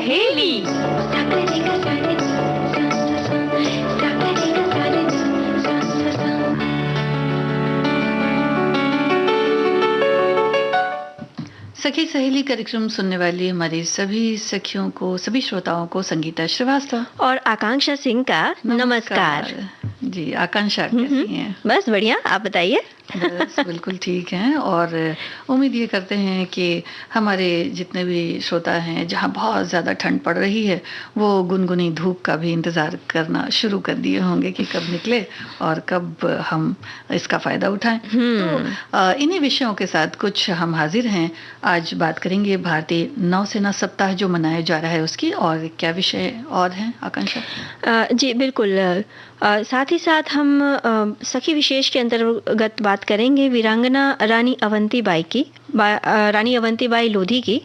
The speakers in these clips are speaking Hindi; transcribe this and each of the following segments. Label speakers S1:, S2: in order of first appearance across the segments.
S1: सहेली।
S2: सखी सहेली कार्यक्रम सुनने वाली हमारी सभी सखियों को, सभी श्रोताओं को संगीता श्रीवास्तव
S1: और आकांक्षा सिंह का नमस्कार।
S2: जी, आकांक्षा कैसी हैं?
S1: बस बढ़िया, आप बताइए।
S2: बस बिल्कुल ठीक हैं और उम्मीद ये करते हैं कि हमारे जितने भी श्रोता हैं, जहाँ बहुत ज़्यादा ठंड पड़ रही है, वो गुनगुनी धूप का भी इंतज़ार करना शुरू कर दिए होंगे कि कब निकले और कब हम इसका फ़ायदा उठाएं। तो इन्हीं विषयों के साथ कुछ हम हाजिर हैं। आज बात करेंगे भारतीय नौसेना सप्ताह जो मनाया जा रहा है उसकी, और क्या विषय और हैं आकांक्षा?
S1: जी बिल्कुल। साथ ही साथ हम सखी विशेष के अंतर्गत बात करेंगे वीरांगना रानी अवंतीबाई की, रानी अवंतीबाई लोधी की।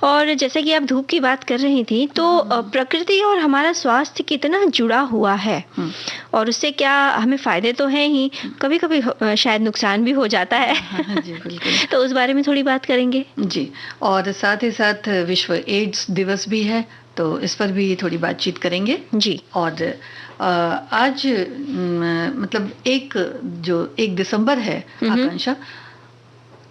S1: और जैसे कि आप धूप की बात कर रही थी, तो प्रकृति और हमारा स्वास्थ्य कितना जुड़ा हुआ है और उससे क्या हमें फायदे तो हैं ही, कभी कभी शायद नुकसान भी हो जाता है।
S2: जी बिल्कुल।
S1: तो उस बारे में थोड़ी बात करेंगे।
S2: जी, और साथ ही साथ विश्व एड्स दिवस भी है, तो इस पर भी थोड़ी बातचीत करेंगे जी। और आज मतलब जो 1 दिसंबर है आकांक्षा,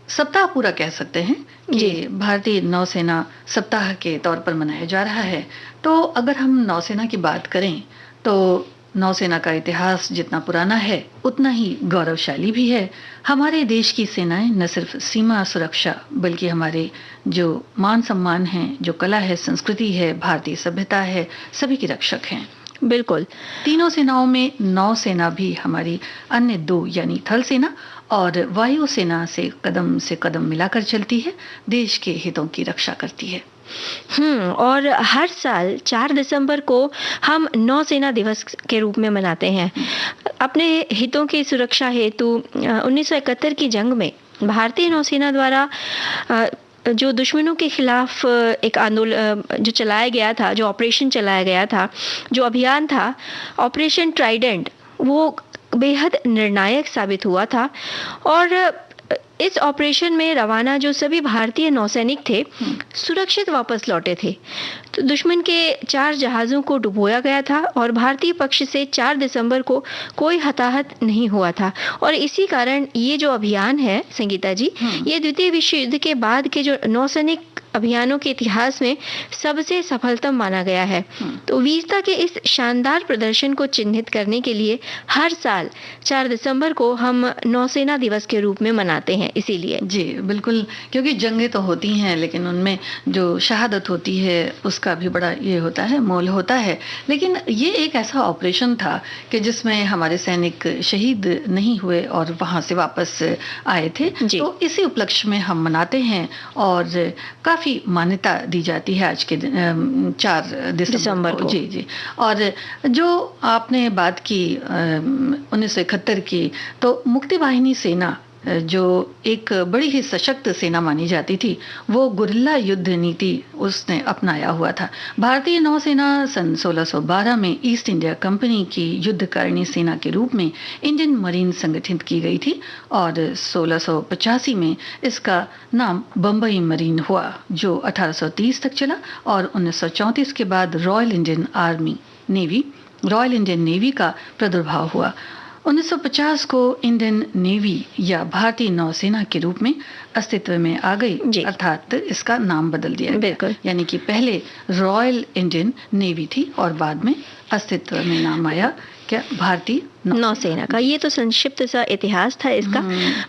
S2: सप्ताह पूरा कह सकते हैं कि भारतीय नौसेना सप्ताह के तौर पर मनाया जा रहा है। तो अगर हम नौसेना की बात करें तो नौसेना का इतिहास जितना पुराना है उतना ही गौरवशाली भी है। हमारे देश की सेनाएं न सिर्फ सीमा सुरक्षा बल्कि हमारे जो मान सम्मान है, जो कला है, संस्कृति है, भारतीय सभ्यता है, सभी की रक्षक हैं।
S1: बिल्कुल।
S2: तीनों सेनाओं में नौसेना भी हमारी अन्य 2 यानी थल सेना और वायु सेना से कदम मिलाकर चलती है, देश के हितों की रक्षा करती है।
S1: और हर साल 4 दिसंबर को हम नौसेना दिवस के रूप में मनाते हैं। अपने हितों की सुरक्षा हेतु 1971 की जंग में भारतीय नौसेना द्वारा जो दुश्मनों के खिलाफ एक आंदोलन जो चलाया गया था, जो ऑपरेशन चलाया गया था, जो अभियान था ऑपरेशन ट्राइडेंट, वो बेहद निर्णायक साबित हुआ था। और इस ऑपरेशन में रवाना जो सभी भारतीय नौसैनिक थे सुरक्षित वापस लौटे थे। तो दुश्मन के 4 जहाज़ों को डुबोया गया था और भारतीय पक्ष से 4 दिसंबर को कोई हताहत नहीं हुआ था। और इसी कारण ये जो अभियान है संगीता जी, ये द्वितीय विश्व युद्ध के बाद के जो नौसैनिक अभियानों के इतिहास में सबसे सफलतम माना गया है। तो वीरता के इस शानदार प्रदर्शन को चिन्हित करने के लिए हर साल 4 दिसंबर को हम नौसेना दिवस के रूप में मनाते हैं। इसीलिए
S2: जी बिल्कुल, क्योंकि जंगें तो होती हैं लेकिन उनमें जो शहादत होती है उसका भी बड़ा ये होता है, मोल होता है। लेकिन ये एक ऐसा ऑपरेशन था कि जिसमें हमारे सैनिक शहीद नहीं हुए और वहां से वापस आए थे। तो इसी उपलक्ष्य में हम मनाते हैं और काफी मान्यता दी जाती है आज के 4 दिसंबर को। जी। और जो आपने बात की 1971 की, तो मुक्ति वाहिनी सेना जो एक बड़ी ही सशक्त सेना मानी जाती थी, वो गुरिल्ला युद्ध नीति उसने अपनाया हुआ था। भारतीय नौसेना सन 1612 में ईस्ट इंडिया कंपनी की युद्धकारिणी सेना के रूप में इंडियन मरीन संगठित की गई थी और 1685 में इसका नाम बम्बई मरीन हुआ, जो 1830 तक चला। और 1934 के बाद रॉयल इंडियन नेवी का प्रादुर्भाव हुआ। 1950 को इंडियन नेवी या भारतीय नौसेना के रूप में अस्तित्व में आ गई, अर्थात इसका नाम बदल दिया गया। यानी कि पहले रॉयल इंडियन नेवी थी और बाद में अस्तित्व में नाम आया क्या भारतीय
S1: नौसेना का। ये तो संक्षिप्त सा इतिहास था इसका।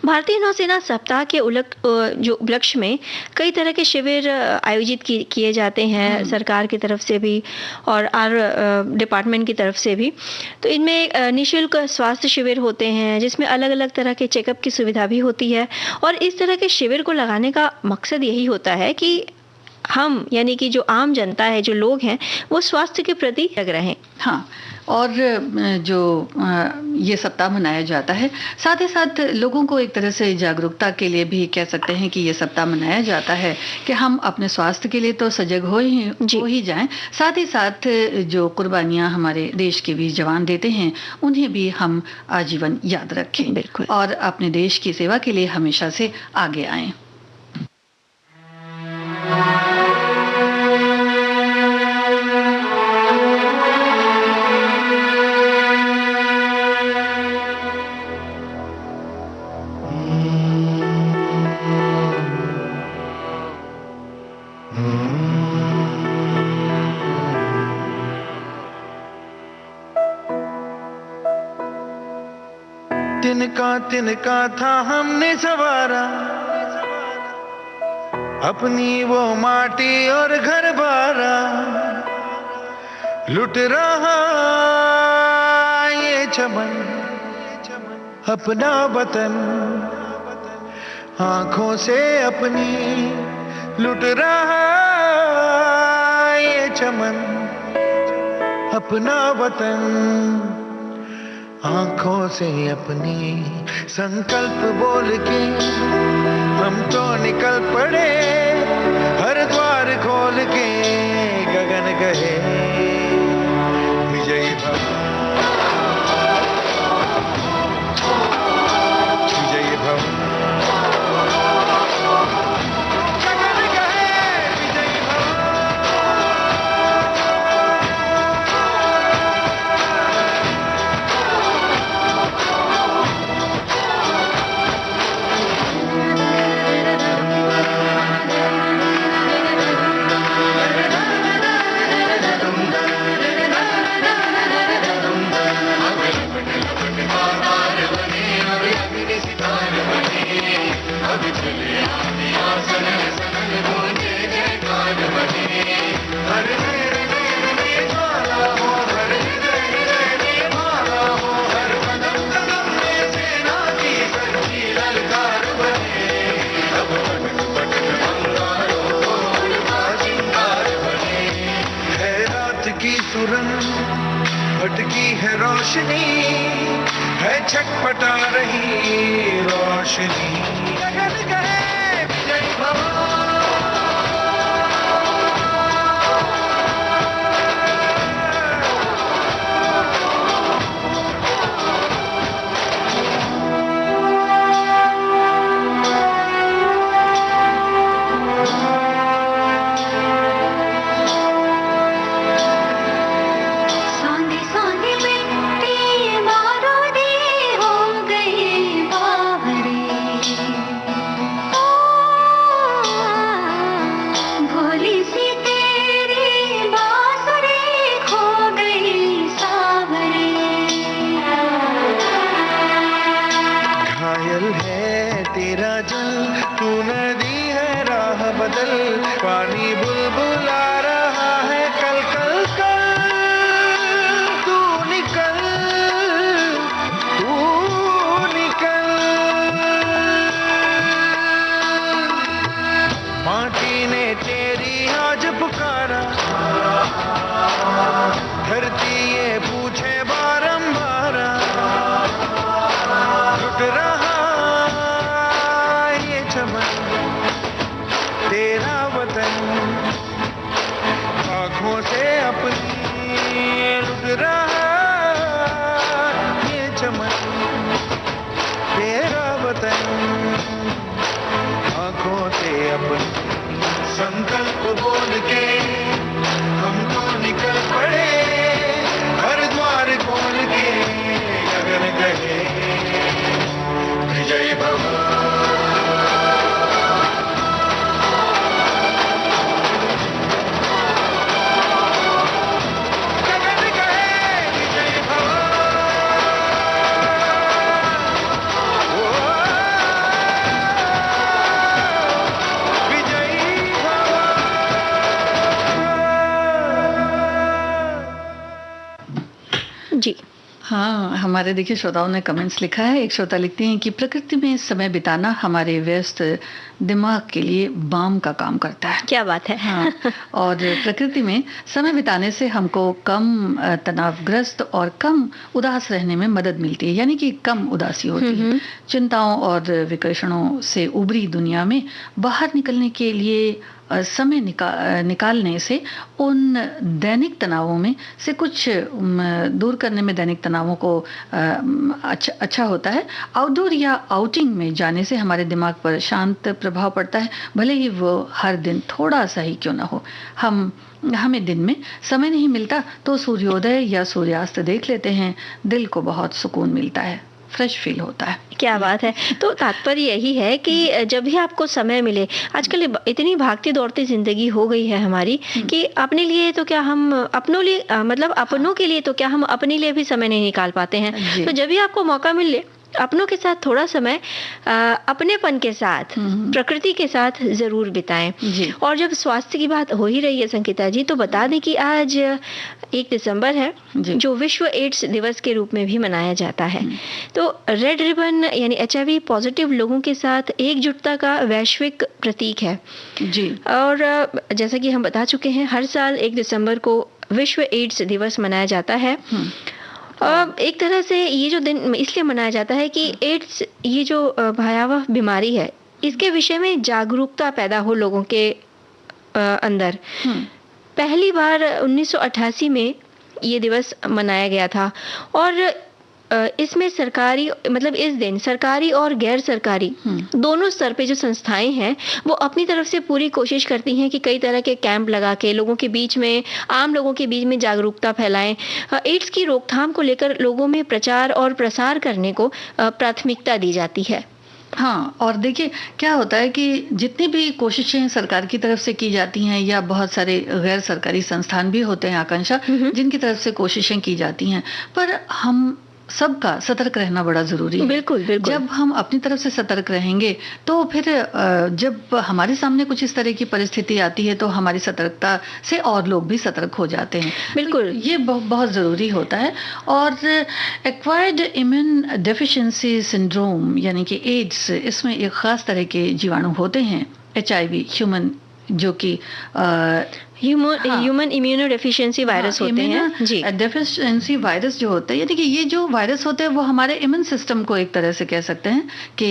S1: भारतीय नौसेना सप्ताह के जो उपलक्ष्य में कई तरह के शिविर आयोजित किए जाते हैं, सरकार की तरफ से भी और डिपार्टमेंट की तरफ से भी। तो इनमें निःशुल्क स्वास्थ्य शिविर होते हैं जिसमें अलग अलग तरह के चेकअप की सुविधा भी होती है। और इस तरह के शिविर को लगाने का मकसद यही होता है कि हम यानी कि जो आम जनता है, जो लोग हैं, वो स्वास्थ्य के प्रति जागरूक रहें।
S2: हाँ, और जो ये सप्ताह मनाया जाता है, साथ ही साथ लोगों को एक तरह से जागरूकता के लिए भी कह सकते हैं कि ये सप्ताह मनाया जाता है कि हम अपने स्वास्थ्य के लिए तो सजग हो ही जाएं, साथ ही साथ जो कुर्बानियां हमारे देश के वीर जवान देते हैं उन्हें भी हम आजीवन याद रखें। बिल्कुल। और अपने देश की सेवा के लिए हमेशा से आगे आएं।
S3: तिनका तिनका था हमने सवारा, अपनी वो माटी और घर बारा, लुट रहा ये चमन अपना वतन, आंखों से अपनी लुट रहा ये चमन अपना वतन, आंखों से अपनी। संकल्प बोल के हम तो निकल पड़े, हर द्वार खोल के गगन गए विजयी भव, विजयी भव, गगन गए विजयी भव। भटकी है रोशनी, है छटपटा रही रोशनी, गगन गए विजयी भव। पानी बुलबुला रहा है कल कल कल, तू निकल तू निकल। माटी ने तेरी आज पुकारा, धरती ये पूछे बारंबार, लुट रहा ये चमन तेरा वतन, आँखों से अपनी लुट रहा ये चमन तेरा वतन, आँखों से अपनी। संकल्प बोल के हम तो निकल पड़े, हर द्वार खोल के गगन गए विजयी भव।
S1: जी
S2: हाँ, हमारे देखिए श्रोताओं ने कमेंट्स लिखा है। एक श्रोता लिखते हैं कि प्रकृति में समय बिताना हमारे व्यस्त दिमाग के लिए बाम का काम करता है।
S1: क्या बात है।
S2: हाँ, और प्रकृति में समय बिताने से हमको कम तनावग्रस्त और कम उदास रहने में मदद मिलती है, यानी कि कम उदासी होती है। चिंताओं और विकर्षणों से उभरी दुनिया में बाहर निकलने के लिए समय निकालने से उन दैनिक तनावों में से कुछ दूर करने में दैनिक तनावों को अच्छा होता है। आउटडोर या आउटिंग में जाने से हमारे दिमाग पर शांत प्रभाव पड़ता है, भले ही वो हर दिन थोड़ा सा ही क्यों ना हो। हमें दिन में समय नहीं मिलता तो सूर्योदय या सूर्यास्त देख लेते हैं, दिल को बहुत सुकून मिलता है, फ्रेश फील होता है।
S1: क्या बात है। तो तात्पर्य यही है कि जब भी आपको समय मिले, आजकल इतनी भागती दौड़ती जिंदगी हो गई है हमारी कि अपने लिए तो क्या हम अपनों लिए मतलब अपनों के लिए तो क्या हम अपने लिए भी समय नहीं निकाल पाते हैं। तो जब भी आपको मौका मिले अपनों के साथ थोड़ा समय अपनेपन के साथ, प्रकृति के साथ ज़रूर बिताएं।
S2: जी।
S1: और जब स्वास्थ्य की बात हो ही रही है संगीता जी, तो बता दें कि आज 1 दिसंबर है,
S2: जी।
S1: जो विश्व एड्स दिवस के रूप में भी मनाया जाता है। तो रेड रिबन यानी HIV पॉजिटिव लोगों के साथ एकजुटता का वैश्विक प्रतीक है।
S2: जी।
S1: और जैसा कि हम बता चुके हैं, हर साल 1 दिसंबर को विश्व एड्स दिवस मनाया जाता है। एक तरह से ये जो दिन इसलिए मनाया जाता है कि एड्स, ये जो भयावह बीमारी है, इसके विषय में जागरूकता पैदा हो लोगों के अंदर। पहली बार 1988 में ये दिवस मनाया गया था और इसमें सरकारी, मतलब इस दिन सरकारी और गैर सरकारी दोनों स्तर पे जो संस्थाएं हैं, वो अपनी तरफ से पूरी कोशिश करती हैं कि कई तरह के कैंप लगा के लोगों के बीच में, आम लोगों के बीच में जागरूकता फैलाएं। एड्स की रोकथाम को लेकर लोगों में प्रचार और प्रसार करने को प्राथमिकता दी जाती है।
S2: हाँ, और देखिए क्या होता है कि जितनी भी कोशिशें सरकार की तरफ से की जाती हैं या बहुत सारे गैर सरकारी संस्थान भी होते हैं आकांक्षा, जिनकी तरफ से कोशिशें की जाती हैं, पर हम सबका सतर्क रहना बड़ा जरूरी है।
S1: बिल्कुल, बिल्कुल।
S2: जब हम अपनी तरफ से सतर्क रहेंगे तो फिर जब हमारे सामने कुछ इस तरह की परिस्थिति आती है तो हमारी सतर्कता से और लोग भी सतर्क हो जाते हैं।
S1: बिल्कुल,
S2: तो ये बहुत जरूरी होता है। और एक्वायर्ड इम्यून डेफिशिएंसी सिंड्रोम यानी कि एड्स, इसमें एक खास तरह के जीवाणु होते हैं, HIV ह्यूमन, जो कि
S1: ह्यूमन इम्यूनो डेफिशिएंसी वायरस होते हैं। जी,
S2: डेफिशिएंसी वायरस जो होते हैं, यानी कि ये जो वायरस होते हैं वो हमारे इम्यून सिस्टम को एक तरह से कह सकते हैं कि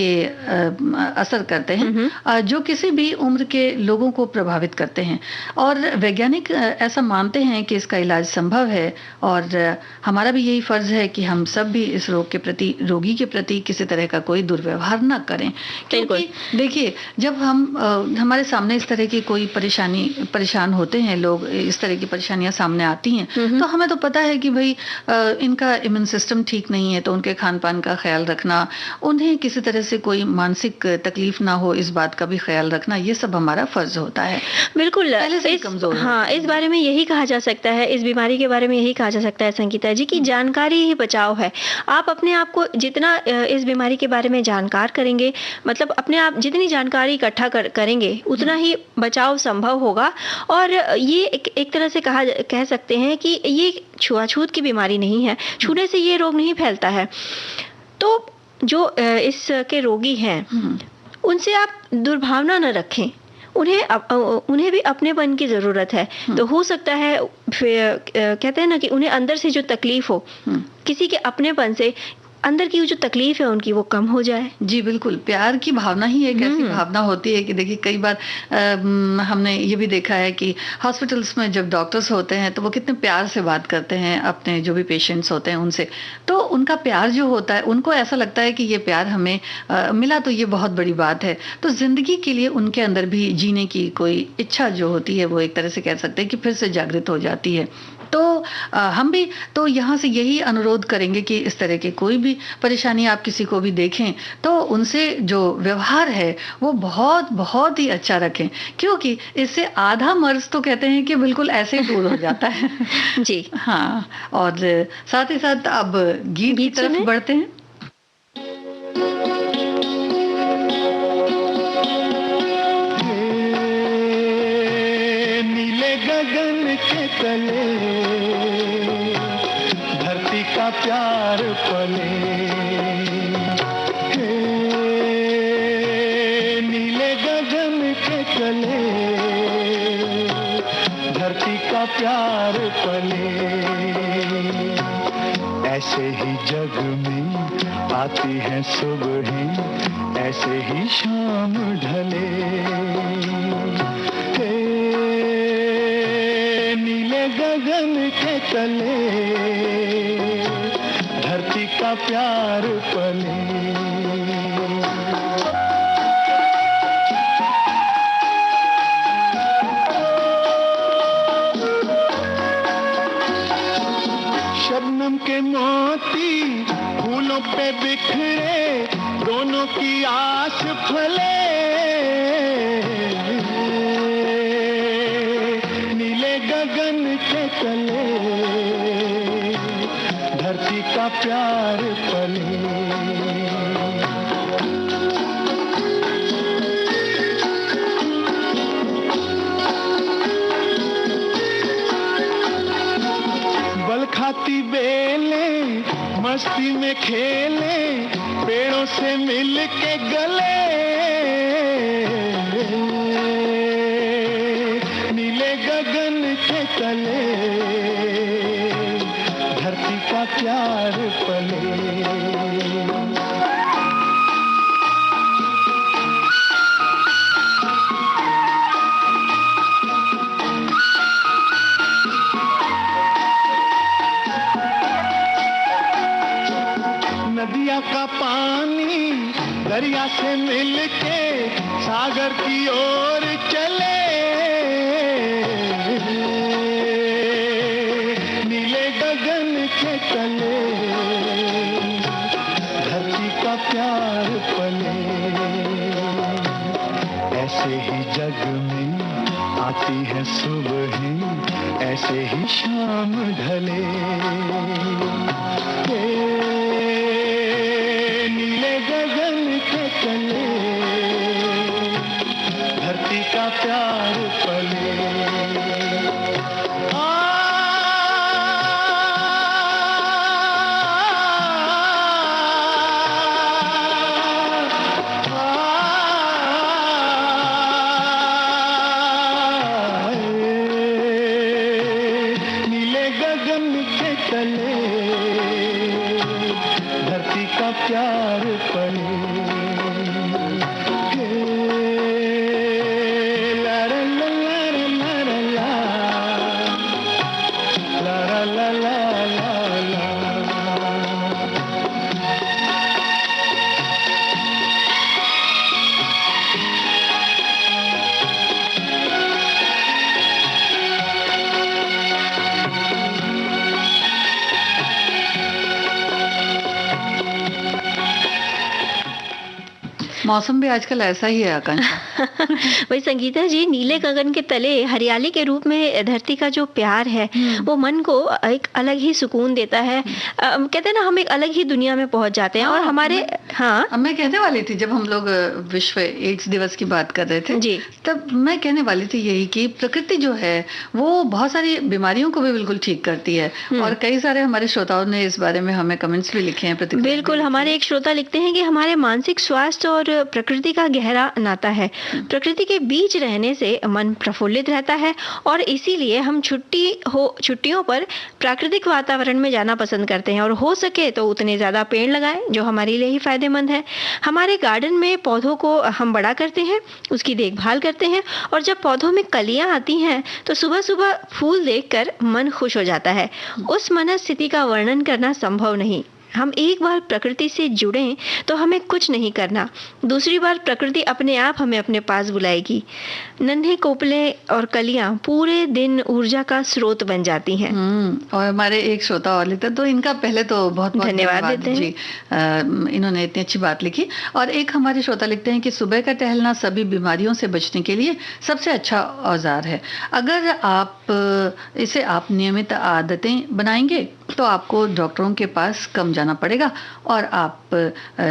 S2: असर करते हैं, जो किसी भी उम्र के लोगों को प्रभावित करते हैं। और वैज्ञानिक ऐसा मानते हैं कि इसका इलाज संभव है और हमारा भी यही फर्ज है कि हम सब भी इस रोग के प्रति, रोगी के प्रति किसी तरह का कोई दुर्व्यवहार न करें। क्योंकि देखिए, जब हमारे सामने इस तरह की कोई परेशान होते हैं लोग, इस तरह की परेशानियां सामने आती हैं, तो हमें तो पता है कि भाई इनका इम्यून सिस्टम ठीक नहीं है, तो उनके खान पान का ख्याल रखना, उन्हें किसी तरह से कोई मानसिक तकलीफ ना हो, इस बात का भी ख्याल रखना, ये सब हमारा फर्ज होता है।
S1: बिल्कुल।
S2: पहले से कमजोर।
S1: हाँ, इस बारे में यही कहा जा सकता है, इस बीमारी के बारे में यही कहा जा सकता है संगीता जी, कि जानकारी ही बचाव है। आप अपने आप को जितना इस बीमारी के बारे में जानकार करेंगे, मतलब अपने आप जितनी जानकारी इकट्ठा करेंगे, उतना ही बचाव संभव होगा। और ये एक तरह से कह सकते हैं कि ये छुआछूत की बीमारी नहीं है, छूने से ये रोग नहीं फैलता है। तो जो इसके रोगी हैं, उनसे आप दुर्भावना न रखें, उन्हें भी अपनेपन की जरूरत है। तो हो सकता है, फिर कहते हैं ना कि उन्हें अंदर से जो तकलीफ हो, किसी के अपनेपन से अंदर की जो तकलीफ है उनकी, वो कम हो जाए।
S2: जी बिल्कुल, प्यार की भावना ही एक ऐसी भावना होती है कि देखिए, कई बार हमने ये भी देखा है कि हॉस्पिटल्स में जब डॉक्टर्स होते हैं तो वो कितने प्यार से बात करते हैं अपने जो भी पेशेंट्स होते हैं उनसे, तो उनका प्यार जो होता है, उनको ऐसा लगता है कि ये प्यार हमें मिला तो ये बहुत बड़ी बात है। तो जिंदगी के लिए उनके अंदर भी जीने की कोई इच्छा जो होती है, वो एक तरह से कह सकते हैं कि फिर से जागृत हो जाती है। तो हम भी तो यहाँ से यही अनुरोध करेंगे कि इस तरह की कोई भी परेशानी आप किसी को भी देखें तो उनसे जो व्यवहार है वो बहुत बहुत ही अच्छा रखें, क्योंकि इससे आधा मर्ज तो कहते हैं कि बिल्कुल ऐसे ही दूर हो जाता है।
S1: जी
S2: हाँ, और साथ ही साथ अब गीत की तरफ बढ़ते हैं।
S3: तले धरती का प्यार पले, नीले गगन के तले धरती का प्यार पले, ऐसे ही जग में आती है सुबह, ऐसे ही शाम ढले, गगन के तले धरती का प्यार पले। शबनम के मोती फूलों पे बिखरे, दोनों की आस फले, चले धरती का प्यार पले। भांति बेले मस्ती में खेले पेड़ों से मिल के गले नीले गगन के तले धरती का प्यार पले नदिया का पानी दरिया से मिलके सागर की ओर चले नीले गगन के तले धरती का प्यार पले ऐसे ही जग में आती है सुबह ऐसे ही शाम ढले नीले गगन के तले धरती का प्यार पले नीले गगन के तले धरती का प्यार पले ला ला ला ला ला ला ला ला ला ला
S2: मौसम भी आजकल ऐसा ही है आकांक्षा।
S1: वही संगीता जी, नीले गगन के तले हरियाली के रूप में धरती का जो प्यार है वो मन को एक अलग ही सुकून देता है। कहते हैं ना, हम एक अलग ही दुनिया में पहुंच जाते हैं। और हमारे
S2: अब मैं कहने वाली थी, जब हम लोग विश्व एड्स दिवस की बात कर रहे थे
S1: जी,
S2: तब मैं कहने वाली थी यही कि प्रकृति जो है वो बहुत सारी बीमारियों को भी बिल्कुल ठीक करती है। और कई सारे हमारे श्रोताओं ने इस बारे में हमें कमेंट्स भी लिखे हैं, प्रतिक्रिया
S1: बिल्कुल। हमारे एक श्रोता लिखते हैं कि हमारे मानसिक स्वास्थ्य और प्रकृति का गहरा नाता है। प्रकृति के बीच रहने से मन प्रफुल्लित रहता है और इसीलिए हम छुट्टियों पर प्राकृतिक वातावरण में जाना पसंद करते हैं। और हो सके तो उतने ज्यादा पेड़ लगाएं जो हमारे लिए ही फायदेमंद है। हमारे गार्डन में पौधों को हम बड़ा करते हैं, उसकी देखभाल करते हैं। और जब पौधों में कलियां आती हैं तो सुबह सुबह फूल देखकर मन खुश हो जाता है। उस मनस्थिति का वर्णन करना संभव नहीं। हम एक बार प्रकृति से जुड़ें तो हमें कुछ नहीं करना, दूसरी बार प्रकृति अपने आप हमें अपने पास बुलाएगी। नन्हे कोपले और कलियां पूरे दिन ऊर्जा का स्रोत बन जाती हैं।
S2: और हमारे एक श्रोता और लिखते, तो इनका पहले तो बहुत बहुत
S1: धन्यवाद देते हैं
S2: जी। इन्होंने इतनी अच्छी बात लिखी। और एक हमारे श्रोता लिखते हैं कि सुबह का टहलना सभी बीमारियों से बचने के लिए सबसे अच्छा औजार है। अगर आप नियमित आदतें बनाएंगे तो आपको डॉक्टरों के पास कम जाना पड़ेगा और आप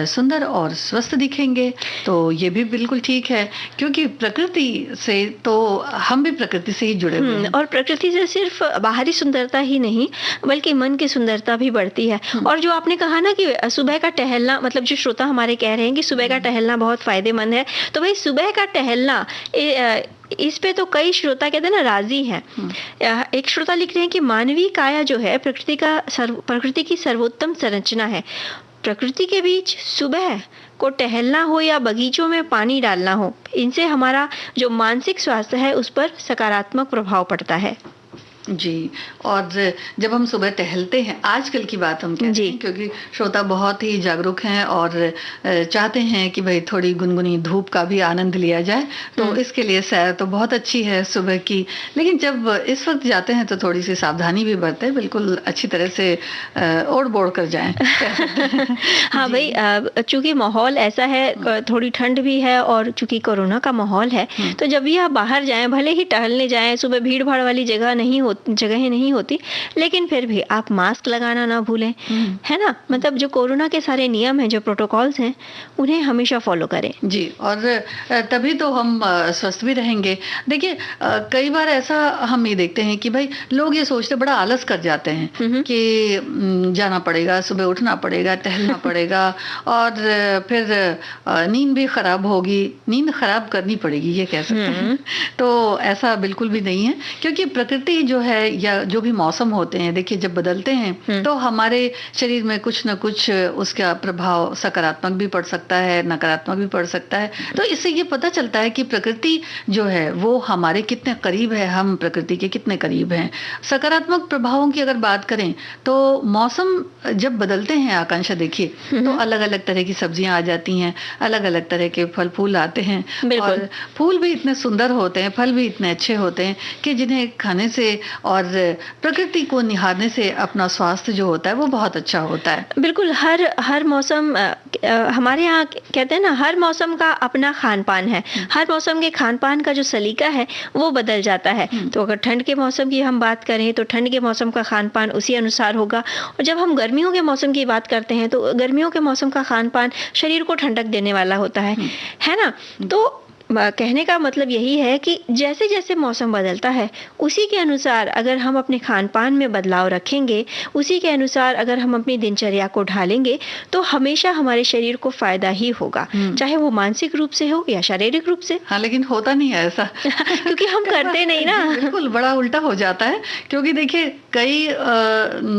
S2: सुंदर और स्वस्थ दिखेंगे। तो ये भी बिल्कुल ठीक है, क्योंकि प्रकृति से तो हम भी प्रकृति से ही जुड़े हुए हैं।
S1: और प्रकृति से सिर्फ बाहरी सुंदरता ही नहीं बल्कि मन की सुंदरता भी बढ़ती है। और जो आपने कहा ना कि सुबह का टहलना, मतलब जो श्रोता हमारे कह रहे हैं कि सुबह का टहलना बहुत फायदेमंद है, तो भाई सुबह का टहलना इस पे तो कई श्रोता कहते हैं ना राजी हैं। एक श्रोता लिख रहे हैं कि मानवीय काया जो है प्रकृति की सर्वोत्तम संरचना है। प्रकृति के बीच सुबह को टहलना हो या बगीचों में पानी डालना हो, इनसे हमारा जो मानसिक स्वास्थ्य है उस पर सकारात्मक प्रभाव पड़ता है।
S2: जी। और जब हम सुबह टहलते हैं, आजकल की बात हम कहते हैं, क्योंकि श्रोता बहुत ही जागरूक हैं और चाहते हैं कि भाई थोड़ी गुनगुनी धूप का भी आनंद लिया जाए, तो इसके लिए सैर तो बहुत अच्छी है सुबह की। लेकिन जब इस वक्त जाते हैं तो थोड़ी सी सावधानी भी बरतें, बिल्कुल अच्छी तरह से ओढ़ बोढ़ कर जाएं।
S1: हाँ भाई, चूंकि माहौल ऐसा है, थोड़ी ठंड भी है और चूंकि कोरोना का माहौल है, तो जब भी आप बाहर जाएं, भले ही टहलने जाएं, सुबह भीड़ भाड़ वाली जगह नहीं होती जगहें नहीं होती, लेकिन फिर भी आप मास्क लगाना ना भूलें, है ना? मतलब जो कोरोना के सारे नियम हैं, जो प्रोटोकॉल्स हैं, उन्हें हमेशा फॉलो करें।
S2: जी, और तभी तो हम स्वस्थ भी रहेंगे। देखिए कई बार ऐसा हम ये देखते हैं कि भाई लोग ये सोचते बड़ा आलस कर जाते हैं कि जाना पड़ेगा, सुबह उठना पड़ेगा, टहलना पड़ेगा और फिर नींद भी खराब होगी, नींद खराब करनी पड़ेगी, ये कह सकते हैं। तो ऐसा बिल्कुल भी नहीं है, क्योंकि प्रकृति जो है या जो भी मौसम होते हैं, देखिए जब बदलते हैं तो हमारे शरीर में कुछ न कुछ उसका प्रभाव सकारात्मक भी पड़ सकता है, नकारात्मक भी पड़ सकता है। तो इससे ये पता चलता है कि प्रकृति जो है वो हमारे कितने करीब है, हम प्रकृति के कितने करीब हैं। सकारात्मक प्रभावों की अगर बात करें तो मौसम जब बदलते हैं, आकांक्षा देखिए, तो अलग अलग तरह की सब्जियां आ जाती हैं, अलग अलग तरह के फल फूल आते हैं, और फूल भी इतने सुंदर होते हैं, फल भी इतने अच्छे होते हैं कि जिन्हें खाने से और प्रकृति को निहारने से अपना स्वास्थ्य जो होता है वो बहुत अच्छा होता है।
S1: बिल्कुल, हर मौसम हमारे यहाँ कहते हैं ना, हर मौसम का अपना खान पान है, हर मौसम के खान पान का जो सलीका है वो बदल जाता है। तो अगर ठंड के मौसम की हम बात करें तो ठंड के मौसम का खान पान उसी अनुसार होगा, और जब हम गर्मियों के मौसम की बात करते हैं तो गर्मियों के मौसम का खान पान शरीर को ठंडक देने वाला होता है ना? तो कहने का मतलब यही है कि जैसे जैसे मौसम बदलता है उसी के अनुसार अगर हम अपने खान पान में बदलाव रखेंगे, उसी के अनुसार अगर हम अपनी दिनचर्या को ढालेंगे तो हमेशा हमारे शरीर को फायदा ही होगा, चाहे वो मानसिक रूप से हो या शारीरिक रूप से।
S2: हाँ, लेकिन होता नहीं है ऐसा
S1: क्योंकि हम करते नहीं ना।
S2: बिल्कुल, बड़ा उल्टा हो जाता है। क्योंकि देखिए कई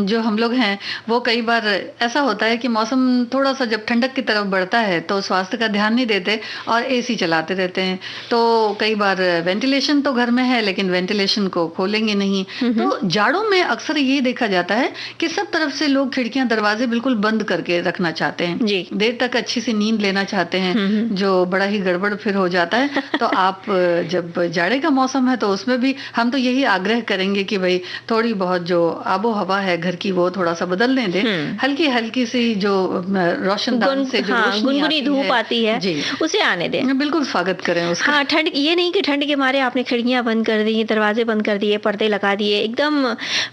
S2: जो हम लोग हैं वो कई बार ऐसा होता है कि मौसम थोड़ा सा जब ठंडक की तरफ बढ़ता है तो स्वास्थ्य का ध्यान नहीं देते और एसी चलाते रहते हैं। तो कई बार वेंटिलेशन तो घर में है लेकिन वेंटिलेशन को खोलेंगे नहीं। तो जाड़ों में अक्सर ये देखा जाता है कि सब तरफ से लोग खिड़कियां दरवाजे बिल्कुल बंद करके रखना चाहते हैं,
S1: जी।
S2: देर तक अच्छी सी नींद लेना चाहते हैं, जो बड़ा ही गड़बड़ फिर हो जाता है। तो आप जब जाड़े का मौसम है तो उसमें भी हम तो यही आग्रह करेंगे कि भाई थोड़ी बहुत जो आबो हवा है घर की वो थोड़ा सा बदलने दें, हल्की हल्की सी जो रोशनदान से जो
S1: गुनगुनी धूप आती है उसे आने दें,
S2: बिल्कुल स्वागत करें उसका।
S1: हाँ, ठंड ये नहीं कि ठंड के मारे आपने खिड़कियां बंद कर दी, दरवाजे बंद कर दिए, पर्दे लगा दिए, एकदम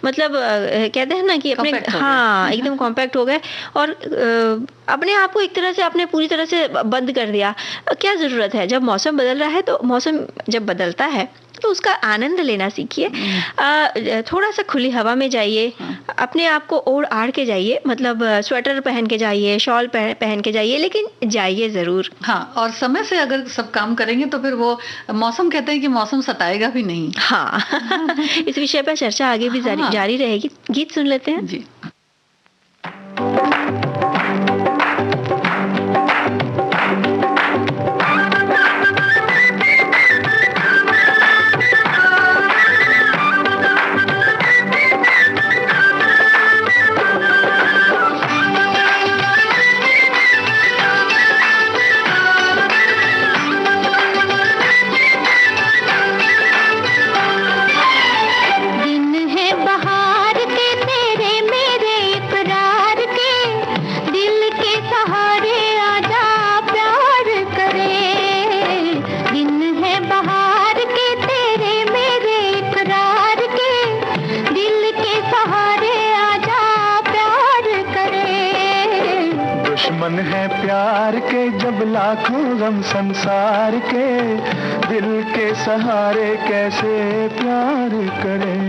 S1: मतलब कहते हैं ना कि अपने एकदम कॉम्पैक्ट हो गए और अपने आप को एक तरह से आपने पूरी तरह से बंद कर दिया। क्या जरूरत है? जब मौसम बदल रहा है तो मौसम जब बदलता है तो उसका आनंद लेना सीखिए। थोड़ा सा खुली हवा में जाइए, अपने आप को ओढ़ आड़ के जाइए, मतलब स्वेटर पहन के जाइए, शॉल पहन के जाइए, लेकिन जाइए जरूर।
S2: हाँ, और समय से अगर सब काम करेंगे तो फिर वो मौसम कहते हैं कि मौसम सताएगा भी नहीं।
S1: हाँ इस विषय पर चर्चा आगे भी जारी रहेगी। गीत सुन लेते हैं
S2: जी।
S3: दुश्मन है प्यार के जब लाखों गम संसार के, दिल के सहारे कैसे प्यार करें।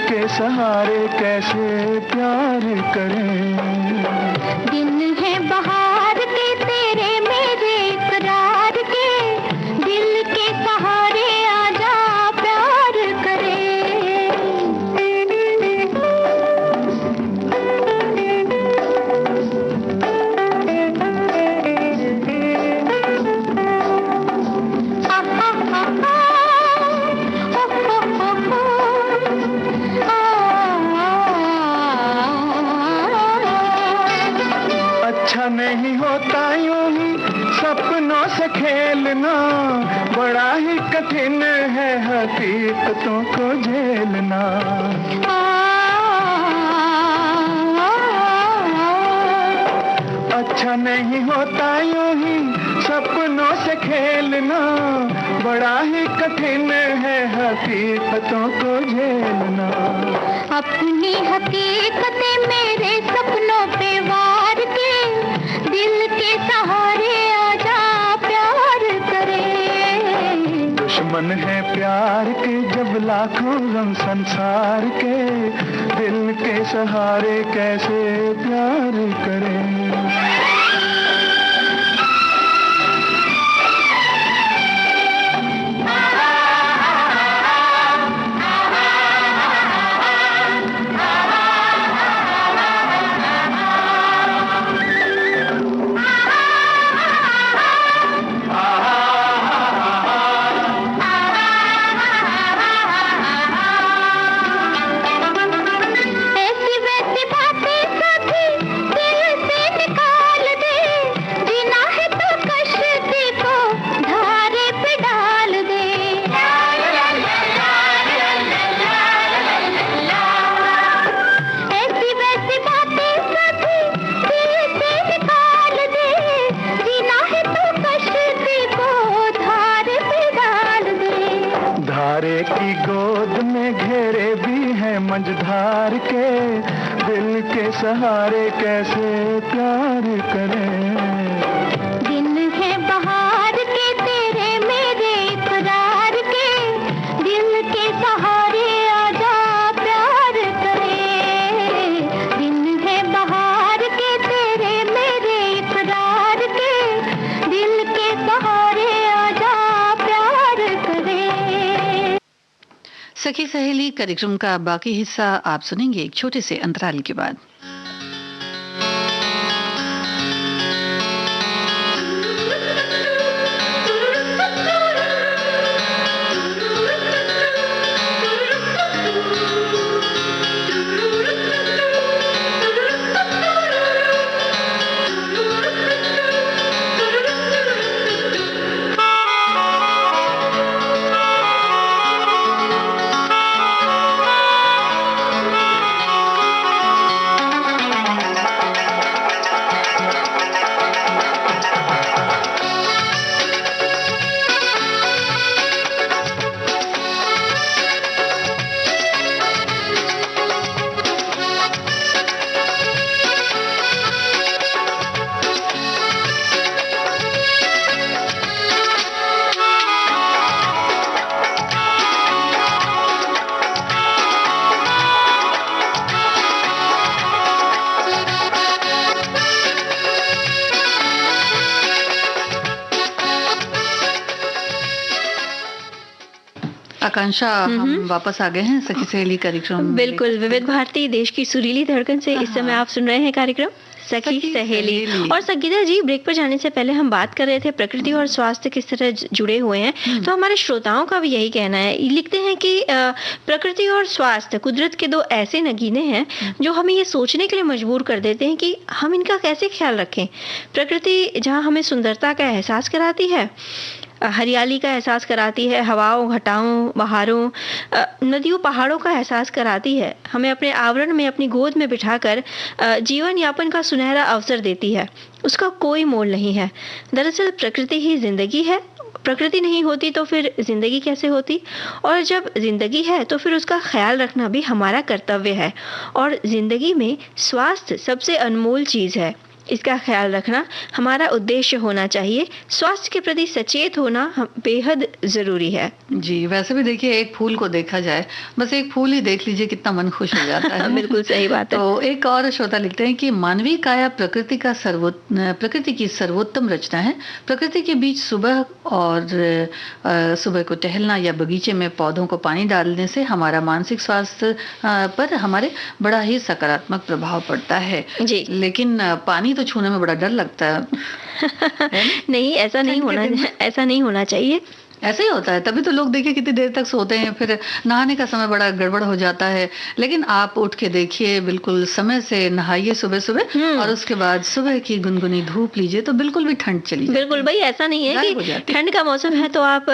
S3: के सहारे कैसे प्यार करें।
S4: दिन है बहार के तेरे मेरे इकरार के, दिल के सहारे आजा प्यार करें।
S3: अच्छा नहीं होता यूं ही सपनों से खेलना, बड़ा ही कठिन है हकीकतों को झेलना। अच्छा नहीं होता यूं ही सपनों से खेलना, बड़ा ही कठिन है हकीकतों को झेलना।
S4: अपनी हकीकतें मेरे सपनों पे वार के, दिल के सहारे आजा प्यार करें।
S3: दुश्मन है प्यार के जब लाखों गम संसार के, दिल के सहारे कैसे प्यार करें। धारे की गोद में घेरे भी हैं मंझधार के, दिल के सहारे कैसे प्यार करें।
S4: दिन है बहार के तेरे मेरे इकरार के, दिल के सहारे आजा प्यार करें। दिन है बहार के तेरे मेरे इकरार के, दिल के सहारे आजा प्यार करें।
S2: सखी सहेली कार्यक्रम का बाकी हिस्सा आप सुनेंगे एक छोटे से अंतराल के बाद। आकांक्षा, हम वापस आ गए हैं सखी सहेली कार्यक्रम।
S1: बिल्कुल, विविध भारती देश की सुरीली धड़कन से इस समय आप सुन रहे हैं कार्यक्रम सखी सहेली। और संगीता जी, ब्रेक पर जाने से पहले हम बात कर रहे थे प्रकृति और स्वास्थ्य किस तरह जुड़े हुए हैं, तो हमारे श्रोताओं का भी यही कहना है। लिखते हैं कि प्रकृति और स्वास्थ्य कुदरत के दो ऐसे नगीने हैं जो हमें ये सोचने के लिए मजबूर कर देते हैं कि हम इनका कैसे ख्याल रखें। प्रकृति जहाँ हमें सुंदरता का एहसास कराती है, हरियाली का एहसास कराती है, हवाओं, घटाओं, बहारों, नदियों, पहाड़ों का एहसास कराती है, हमें अपने आवरण में, अपनी गोद में बिठाकर जीवन यापन का सुनहरा अवसर देती है, उसका कोई मोल नहीं है। दरअसल प्रकृति ही जिंदगी है। प्रकृति नहीं होती तो फिर जिंदगी कैसे होती, और जब जिंदगी है तो फिर उसका ख्याल रखना भी हमारा कर्तव्य है। और जिंदगी में स्वास्थ्य सबसे अनमोल चीज है। इसका ख्याल रखना हमारा उद्देश्य होना चाहिए। स्वास्थ्य के प्रति सचेत होना बेहद ज़रूरी है।
S2: जी, वैसे भी देखिए एक फूल को देखा जाए, बस एक फूल ही देख लीजिए कितना मन खुश हो जाता है।
S1: बिल्कुल सही बात है।
S2: तो एक और श्रोता लिखते हैं कि मानवीय काया प्रकृति की सर्वोत्तम रचना है। प्रकृति के बीच सुबह और सुबह को टहलना या बगीचे में पौधों को पानी डालने से हमारा मानसिक स्वास्थ्य पर हमारे बड़ा ही सकारात्मक प्रभाव पड़ता है।
S1: जी।
S2: लेकिन पानी तो छूने में बड़ा डर लगता है।
S1: नहीं, ऐसा नहीं होना चाहिए।
S2: ऐसे ही होता है, तभी तो लोग देखिए कितनी देर तक सोते हैं, फिर नहाने का समय बड़ा गड़बड़ हो जाता है। लेकिन आप उठ के देखिए, बिल्कुल समय से नहाइए सुबह सुबह, और उसके बाद सुबह की गुनगुनी धूप लीजिए तो बिल्कुल भी ठंड चली जाती है।
S1: बिल्कुल भाई, ऐसा नहीं है कि ठंड का मौसम है तो आप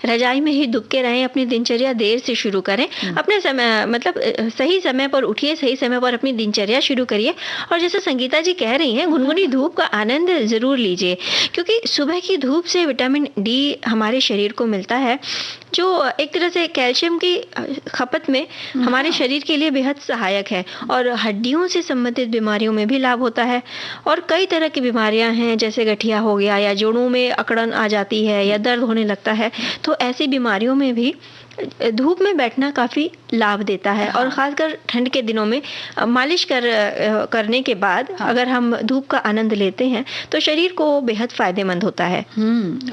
S1: रजाई में ही दुबके रहें। अपनी दिनचर्या देर से शुरू करें, अपने समय मतलब सही समय पर उठिए, सही समय पर अपनी दिनचर्या शुरू करिए। और जैसे संगीता जी कह रही हैं, गुनगुनी धूप का आनंद जरूर लीजिए, क्योंकि सुबह की धूप से विटामिन डी हमारे शरीर को मिलता है, जो एक तरह से कैल्शियम की खपत में हमारे शरीर के लिए बेहद सहायक है। और हड्डियों से संबंधित बीमारियों में भी लाभ होता है। और कई तरह की बीमारियां हैं, जैसे गठिया हो गया या जोड़ों में अकड़न आ जाती है या दर्द होने लगता है, तो ऐसी बीमारियों में भी धूप में बैठना काफ़ी लाभ देता है। और ख़ासकर ठंड के दिनों में मालिश करने के बाद अगर हम धूप का आनंद लेते हैं तो शरीर को बेहद फ़ायदेमंद होता है।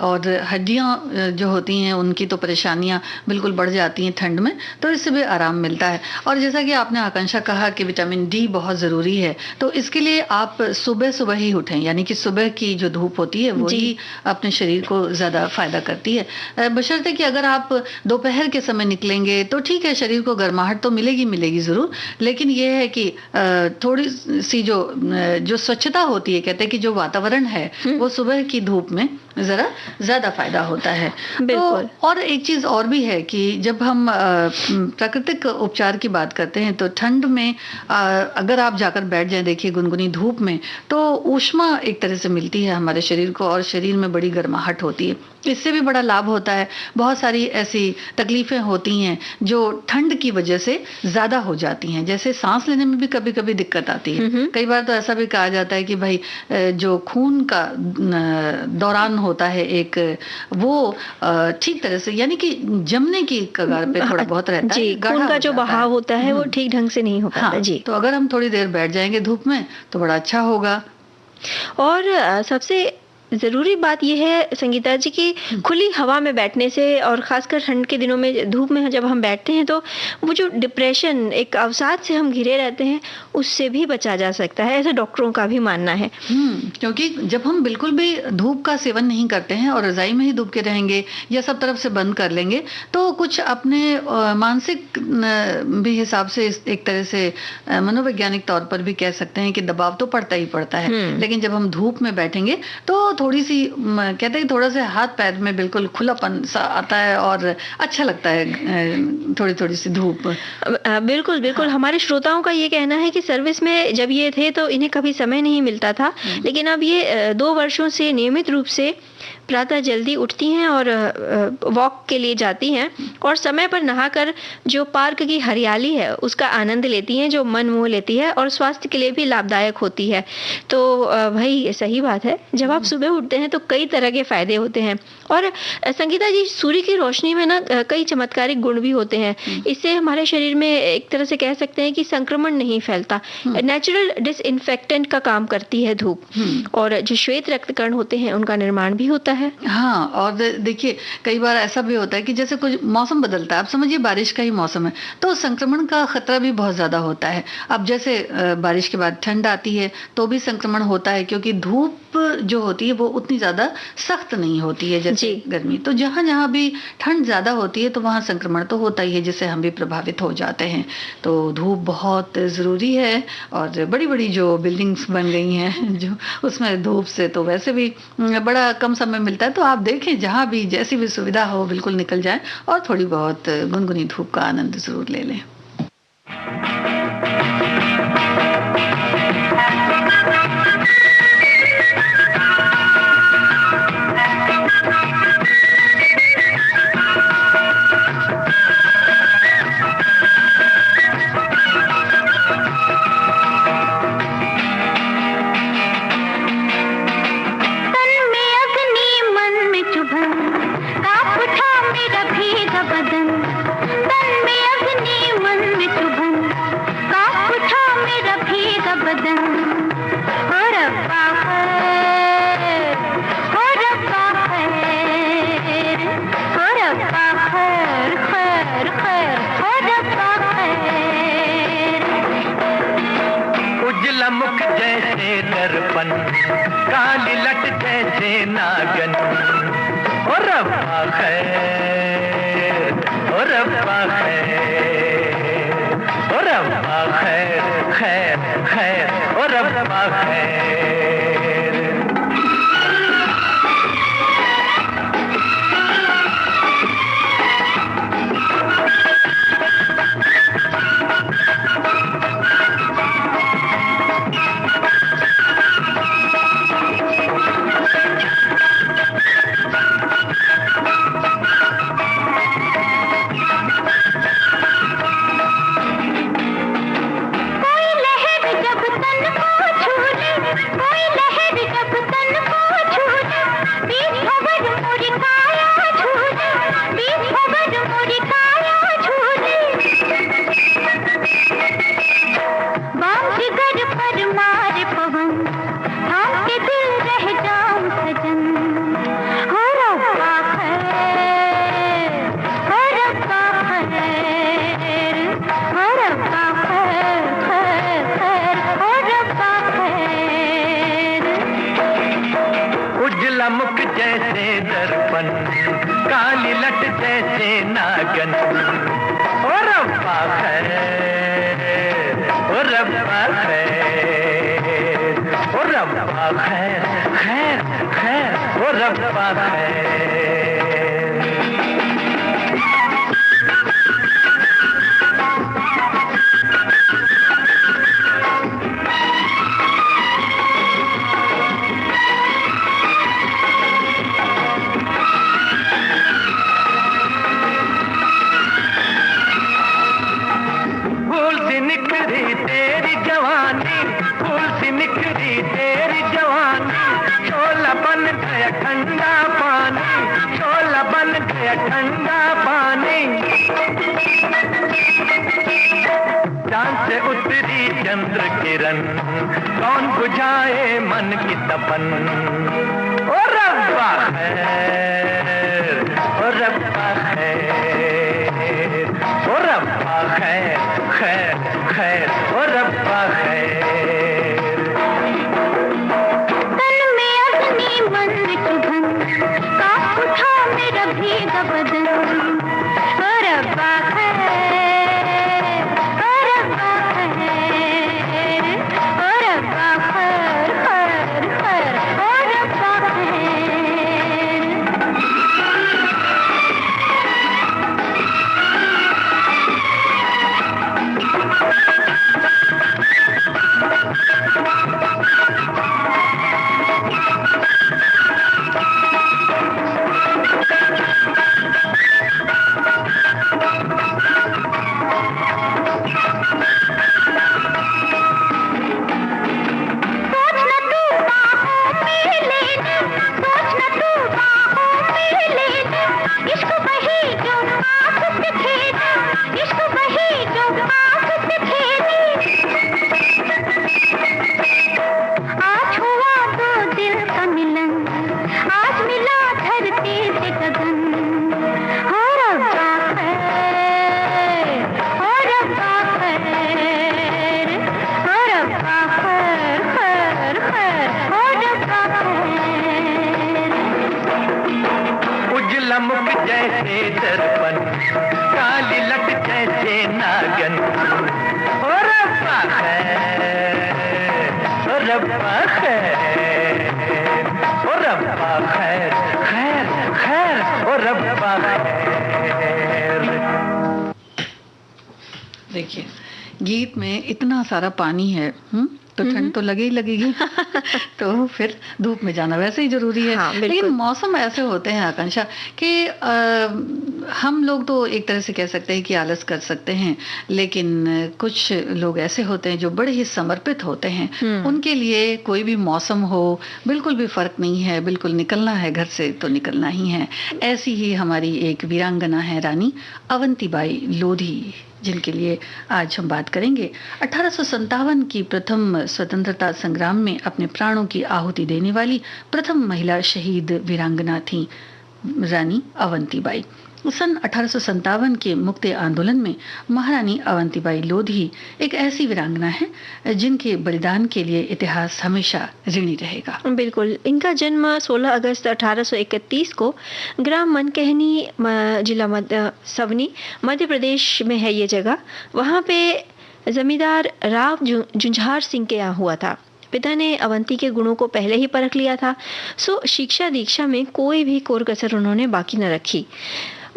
S2: और हड्डियाँ जो होती हैं उनकी तो परेशानियाँ बिल्कुल बढ़ जाती हैं ठंड में, तो इससे भी आराम मिलता है। और जैसा कि आपने आकांक्षा कहा कि विटामिन डी बहुत ज़रूरी है, तो इसके लिए आप सुबह सुबह ही उठें, यानी कि सुबह की जो धूप होती है वही अपने शरीर को ज़्यादा फ़ायदा करती है। बशर्ते कि अगर आप दोपहर के समय निकलेंगे तो ठीक है, शरीर को गर्माहट तो मिलेगी ज़रूर, लेकिन ये है कि थोड़ी सी जो स्वच्छता होती है, कहते हैं कि जो वातावरण है वो सुबह की धूप में जरा ज्यादा फायदा होता है।
S1: बिल्कुल।
S2: तो और एक चीज और भी है कि जब हम प्राकृतिक उपचार की बात करते हैं तो ठंड में अगर आप जाकर बैठ जाएं, देखिए गुनगुनी धूप में, तो ऊष्मा एक तरह से मिलती है हमारे शरीर को और शरीर में बड़ी गर्माहट होती है। इससे भी बड़ा लाभ होता है। बहुत सारी ऐसी तकलीफें होती हैं जो ठंड की वजह से ज्यादा हो जाती हैं, जैसे सांस लेने में भी कभी कभी दिक्कत आती है। कई बार तो ऐसा भी कहा जाता है कि भाई जो खून का दौरान होता है एक, वो ठीक तरह से, यानी कि जमने की कगार पे थोड़ा बहुत रहता है,
S1: खून का जो बहाव होता है वो ठीक ढंग से नहीं हो पाता। जी,
S2: तो अगर हम थोड़ी देर बैठ जाएंगे धूप में तो बड़ा अच्छा होगा।
S1: और सबसे ज़रूरी बात यह है संगीता जी की खुली हवा में बैठने से, और ख़ासकर ठंड के दिनों में धूप में जब हम बैठते हैं तो वो जो डिप्रेशन, एक अवसाद से हम घिरे रहते हैं, उससे भी बचा जा सकता है, ऐसे डॉक्टरों का भी मानना है।
S2: क्योंकि जब हम बिल्कुल भी धूप का सेवन नहीं करते हैं और रजाई में ही डूब के रहेंगे या सब तरफ से बंद कर लेंगे, तो कुछ अपने मानसिक भी हिसाब से एक तरह से मनोवैज्ञानिक तौर पर भी कह सकते हैं कि दबाव तो पड़ता ही पड़ता है। लेकिन जब हम धूप में बैठेंगे तो थोड़ी सी, कहते हैं थोड़ा सा हाथ पैर में बिल्कुल खुलापन सा आता है और अच्छा लगता है थोड़ी थोड़ी सी धूप।
S1: बिल्कुल बिल्कुल। हमारे श्रोताओं का ये कहना है कि सर्विस में जब ये थे तो इन्हें कभी समय नहीं मिलता था, लेकिन अब ये 2 वर्षों से नियमित रूप से प्रातः जल्दी उठती हैं और वॉक के लिए जाती हैं और समय पर नहाकर जो पार्क की हरियाली है उसका आनंद लेती हैं, जो मन मोह लेती है और स्वास्थ्य के लिए भी लाभदायक होती है। तो भाई सही बात है, जब आप सुबह उठते हैं तो कई तरह के फायदे होते हैं। और संगीता जी, सूर्य की रोशनी में ना कई चमत्कारिक गुण भी होते हैं। इससे हमारे शरीर में एक तरह से कह सकते हैं कि संक्रमण नहीं फैलता। नेचुरल डिसइंफेक्टेंट का काम करती है धूप, और जो श्वेत रक्तकण होते हैं उनका निर्माण भी होता है।
S2: हाँ, और देखिए कई बार ऐसा भी होता है कि जैसे कुछ मौसम बदलता है, आप समझिए बारिश का ही मौसम है, तो संक्रमण का खतरा भी बहुत ज्यादा होता है। अब जैसे बारिश के बाद ठंड आती है तो भी संक्रमण होता है, क्योंकि धूप जो होती है वो उतनी ज्यादा सख्त नहीं होती है जैसे गर्मी। तो जहां जहां भी ठंड ज्यादा होती है तो वहां संक्रमण तो होता ही है, जिससे हम भी प्रभावित हो जाते हैं। तो धूप बहुत जरूरी है। और बड़ी बड़ी जो बिल्डिंग्स बन गई हैं जो, उसमें धूप से तो वैसे भी बड़ा कम समय मिलता है। तो आप देखें जहां भी जैसी भी सुविधा हो बिल्कुल निकल जाएं और थोड़ी बहुत गुनगुनी धूप का आनंद जरूर ले लें।
S5: मुख जैसे दर्पण, काली लट जैसे नागन। ओ रब्बा खैर, ओ रब्बा खैर, ओ रब्बा खैर, खैर खैर, ओ रब्बा खैर। मुख जैसे दर्पण, काली लट जैसे नागन। ओ रब्बा खैर, ओ रब्बा खैर, ओ रब्बा खैर, खैर खैर, ओ रब्बा खैर। तेरी जवानी, फूल सी निकली तेरी जवानी, शोला बन गया ठंडा पानी, शोला बन गया ठंडा पानी। चांद से उतरी चंद्र किरण, कौन बुझाए मन की तपन। ओ रब्बा खैर, ओ रब्बा खैर, ओ रब्बा खैर, खैर खैर, ओ रब्बा खैर।
S4: तन में अग्नि मन चुभन, कांप उठा मेरा भीगा बदन। ओ रब्बा खैर, ओ रब्बा खैर, ओ रब्बा खैर, खैर खैर, ओ रब्बा खैर।
S5: मुख जैसे दर्पण, काली लट जैसे नागन। ओ रब्बा खैर, ओ रब्बा खैर, ओ रब्बा खैर, खैर खैर, ओ रब्बा खैर।
S2: देखिए, गीत में इतना सारा पानी है, तो ठंड तो लगे ही लगेगी। तो फिर धूप में जाना वैसे ही जरूरी है।
S1: हाँ,
S2: लेकिन मौसम ऐसे होते हैं आकांक्षा कि हम लोग तो एक तरह से कह सकते हैं कि आलस कर सकते हैं, लेकिन कुछ लोग ऐसे होते हैं जो बड़े ही समर्पित होते हैं। उनके लिए कोई भी मौसम हो बिल्कुल भी फर्क नहीं है, बिल्कुल निकलना है घर से तो निकलना ही है। ऐसी ही हमारी एक वीरांगना है रानी अवंतीबाई लोधी, जिनके लिए आज हम बात करेंगे। 1857 की प्रथम स्वतंत्रता संग्राम में अपने प्राणों की आहुति देने वाली प्रथम महिला शहीद वीरांगना थी रानी अवंतीबाई। सन 1857 के मुक्ति आंदोलन में महारानी अवंतीबाई लोधी एक ऐसी वीरांगना है जिनके बलिदान के लिए इतिहास हमेशा ऋणी रहेगा।
S1: बिल्कुल, इनका जन्म 16 अगस्त 1831 को ग्राम मनकहनी, जिला सवनी, मध्य प्रदेश में है ये जगह। वहाँ पे जमींदार राव जुंझार सिंह के यहाँ हुआ था। पिता ने अवंती के गुणों को पहले ही परख लिया था, सो शिक्षा दीक्षा में कोई भी कोर कसर उन्होंने बाकी न रखी।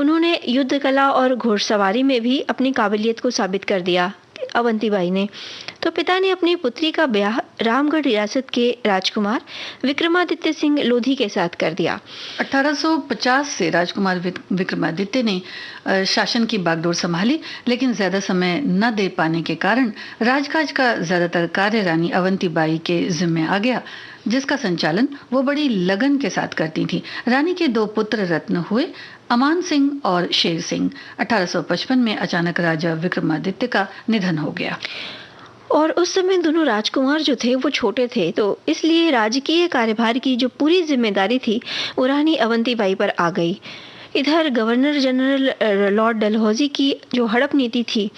S1: उन्होंने युद्ध कला और घुड़सवारी में भी अपनी काबिलियत को साबित कर दिया अवंतीबाई ने। तो पिता ने अपनी पुत्री का ब्याह रामगढ़ रियासत के राजकुमार विक्रमादित्य सिंह लोधी के साथ कर दिया।
S2: 1850 से राजकुमार विक्रमादित्य ने शासन की बागडोर संभाली, लेकिन ज्यादा समय न दे पाने के कारण राजकाज का ज्यादातर कार्य रानी अवंतीबाई के जिम्मे आ गया, जिसका संचालन वो बड़ी लगन के साथ करती थी। रानी के 2 पुत्र रत्न हुए, अमान सिंह और शेर सिंह। 1855 में अचानक राजा विक्रमादित्य का निधन हो गया
S1: और उस समय दोनों राजकुमार जो थे वो छोटे थे, तो इसलिए राजकीय कार्यभार की जो पूरी जिम्मेदारी थी वो रानी अवंतीबाई पर आ गई। इधर गवर्नर जनरल लॉर्ड डलहौजी की जो हड़प नीति थी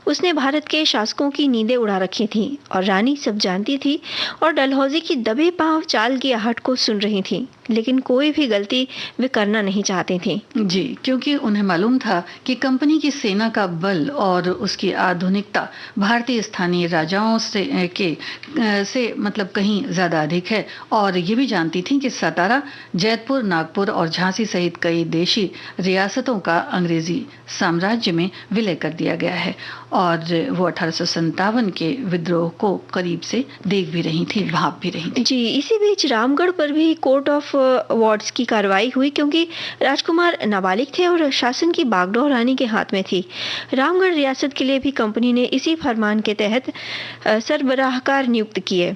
S1: उसने भारत के शासकों की नींदें उड़ा रखी थी और रानी सब जानती थी और डलहौजी की दबे पांव चाल की आहट को सुन रही थी, लेकिन कोई भी गलती वे करना नहीं चाहती थी।
S2: जी, क्योंकि उन्हें मालूम था कि कंपनी की सेना का बल और उसकी आधुनिकता भारतीय स्थानीय राजाओं से मतलब कहीं ज्यादा अधिक है। और ये भी जानती थी कि सतारा, जैतपुर, नागपुर और झांसी सहित कई देशी रियासतों का अंग्रेजी साम्राज्य में विलय कर दिया गया है और वो 1857 के विद्रोह को करीब से देख भी रही थी, भाप भी रही थी।
S1: जी, इसी बीच रामगढ़ पर भी कोर्ट ऑफ वार्ड्स की कार्रवाई हुई, क्योंकि राजकुमार नाबालिग थे और शासन की बागडोर रानी के हाथ में थी। रामगढ़ रियासत के लिए भी कंपनी ने इसी फरमान के तहत सरबराहकार नियुक्त किए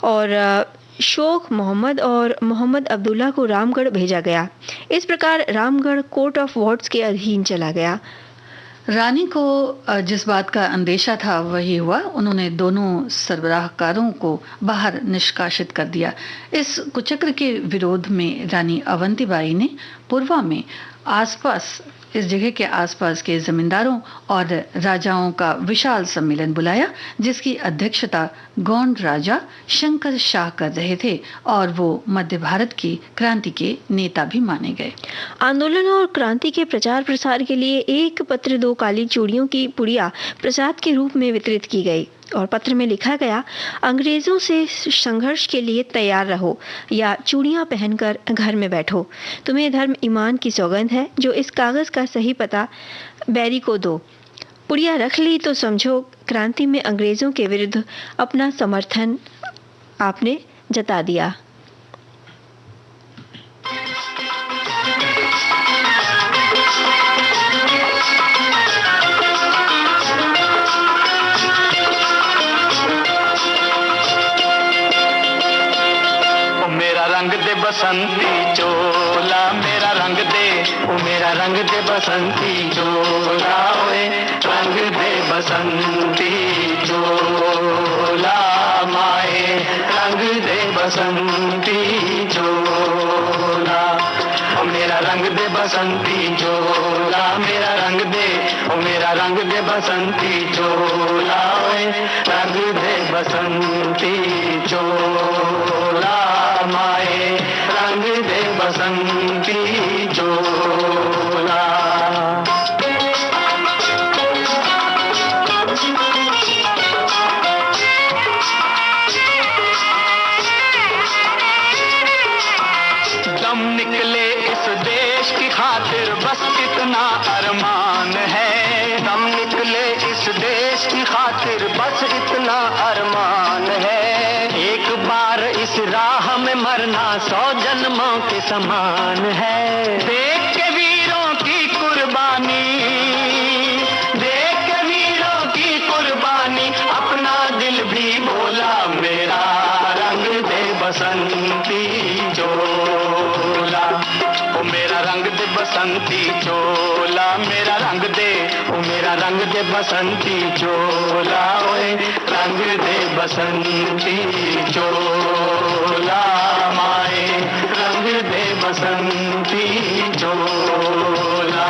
S1: और शोख मोहम्मद और मोहम्मद अब्दुल्ला को रामगढ़ भेजा गया। इस प्रकार रामगढ़ कोर्ट ऑफ वार्ड्स के अधीन चला गया।
S2: रानी को जिस बात का अंदेशा था वही हुआ। उन्होंने दोनों सरबराहकारों को बाहर निष्कासित कर दिया। इस कुचक्र के विरोध में रानी अवंतीबाई ने पूर्वा में इस जगह के आसपास के जमींदारों और राजाओं का विशाल सम्मेलन बुलाया, जिसकी अध्यक्षता गोंड राजा शंकर शाह कर रहे थे और वो मध्य भारत की क्रांति के नेता भी माने गए।
S1: आंदोलन और क्रांति के प्रचार प्रसार के लिए एक पत्र 2 काली चूड़ियों की पुड़िया प्रसाद के रूप में वितरित की गई और पत्र में लिखा गया, अंग्रेजों से संघर्ष के लिए तैयार रहो या चूड़ियां पहनकर घर में बैठो। तुम्हें धर्म ईमान की सौगंध है, जो इस कागज का सही पता बैरी को दो। पुड़िया रख ली तो समझो क्रांति में अंग्रेजों के विरुद्ध अपना समर्थन आपने जता दिया।
S5: रंग दे बसंती चोला मेरा रंग दे, ओ मेरा रंग दे बसंती चोला, ओए रंग दे बसंती चोला माए, रंग दे बसंती चोला, ओ मेरा रंग दे बसंती चोला, मेरा रंग दे, ओ मेरा रंग दे बसंती चोला, ओए रंग दे बसंती चोला माए, रंग दे बसंती चोला। दम निकले इस देश की खातिर बस इतना अरमान है, दम निकले इस देश की खातिर बस इतना अरमान है, एक बार इस राह में मरना 100 जन्मों के समान है। देख के वीरों की कुर्बानी, देख के वीरों की कुर्बानी, अपना दिल भी बोला मेरा रंग दे बसंती चोला, ओ मेरा रंग दे बसंती चोला, मेरा रंग दे, ओ मेरा रंग दे बसंती चोला, ओए रंग दे बसंती चोला माए, रंग दे बसंती चोला।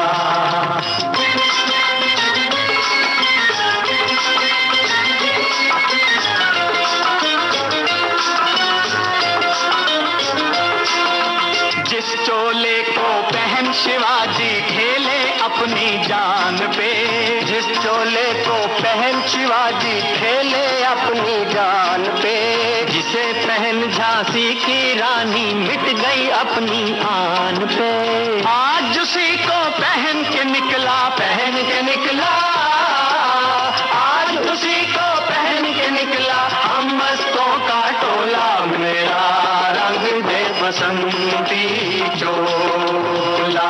S5: पहन शिवाजी खेले अपनी जान पे, जिसे पहन झांसी की रानी मिट गई अपनी आन पे। आज उसी को पहन के निकला, आज उसी को पहन के निकला हम मस्तों का टोला। मेरा रंग दे बसंती चोला,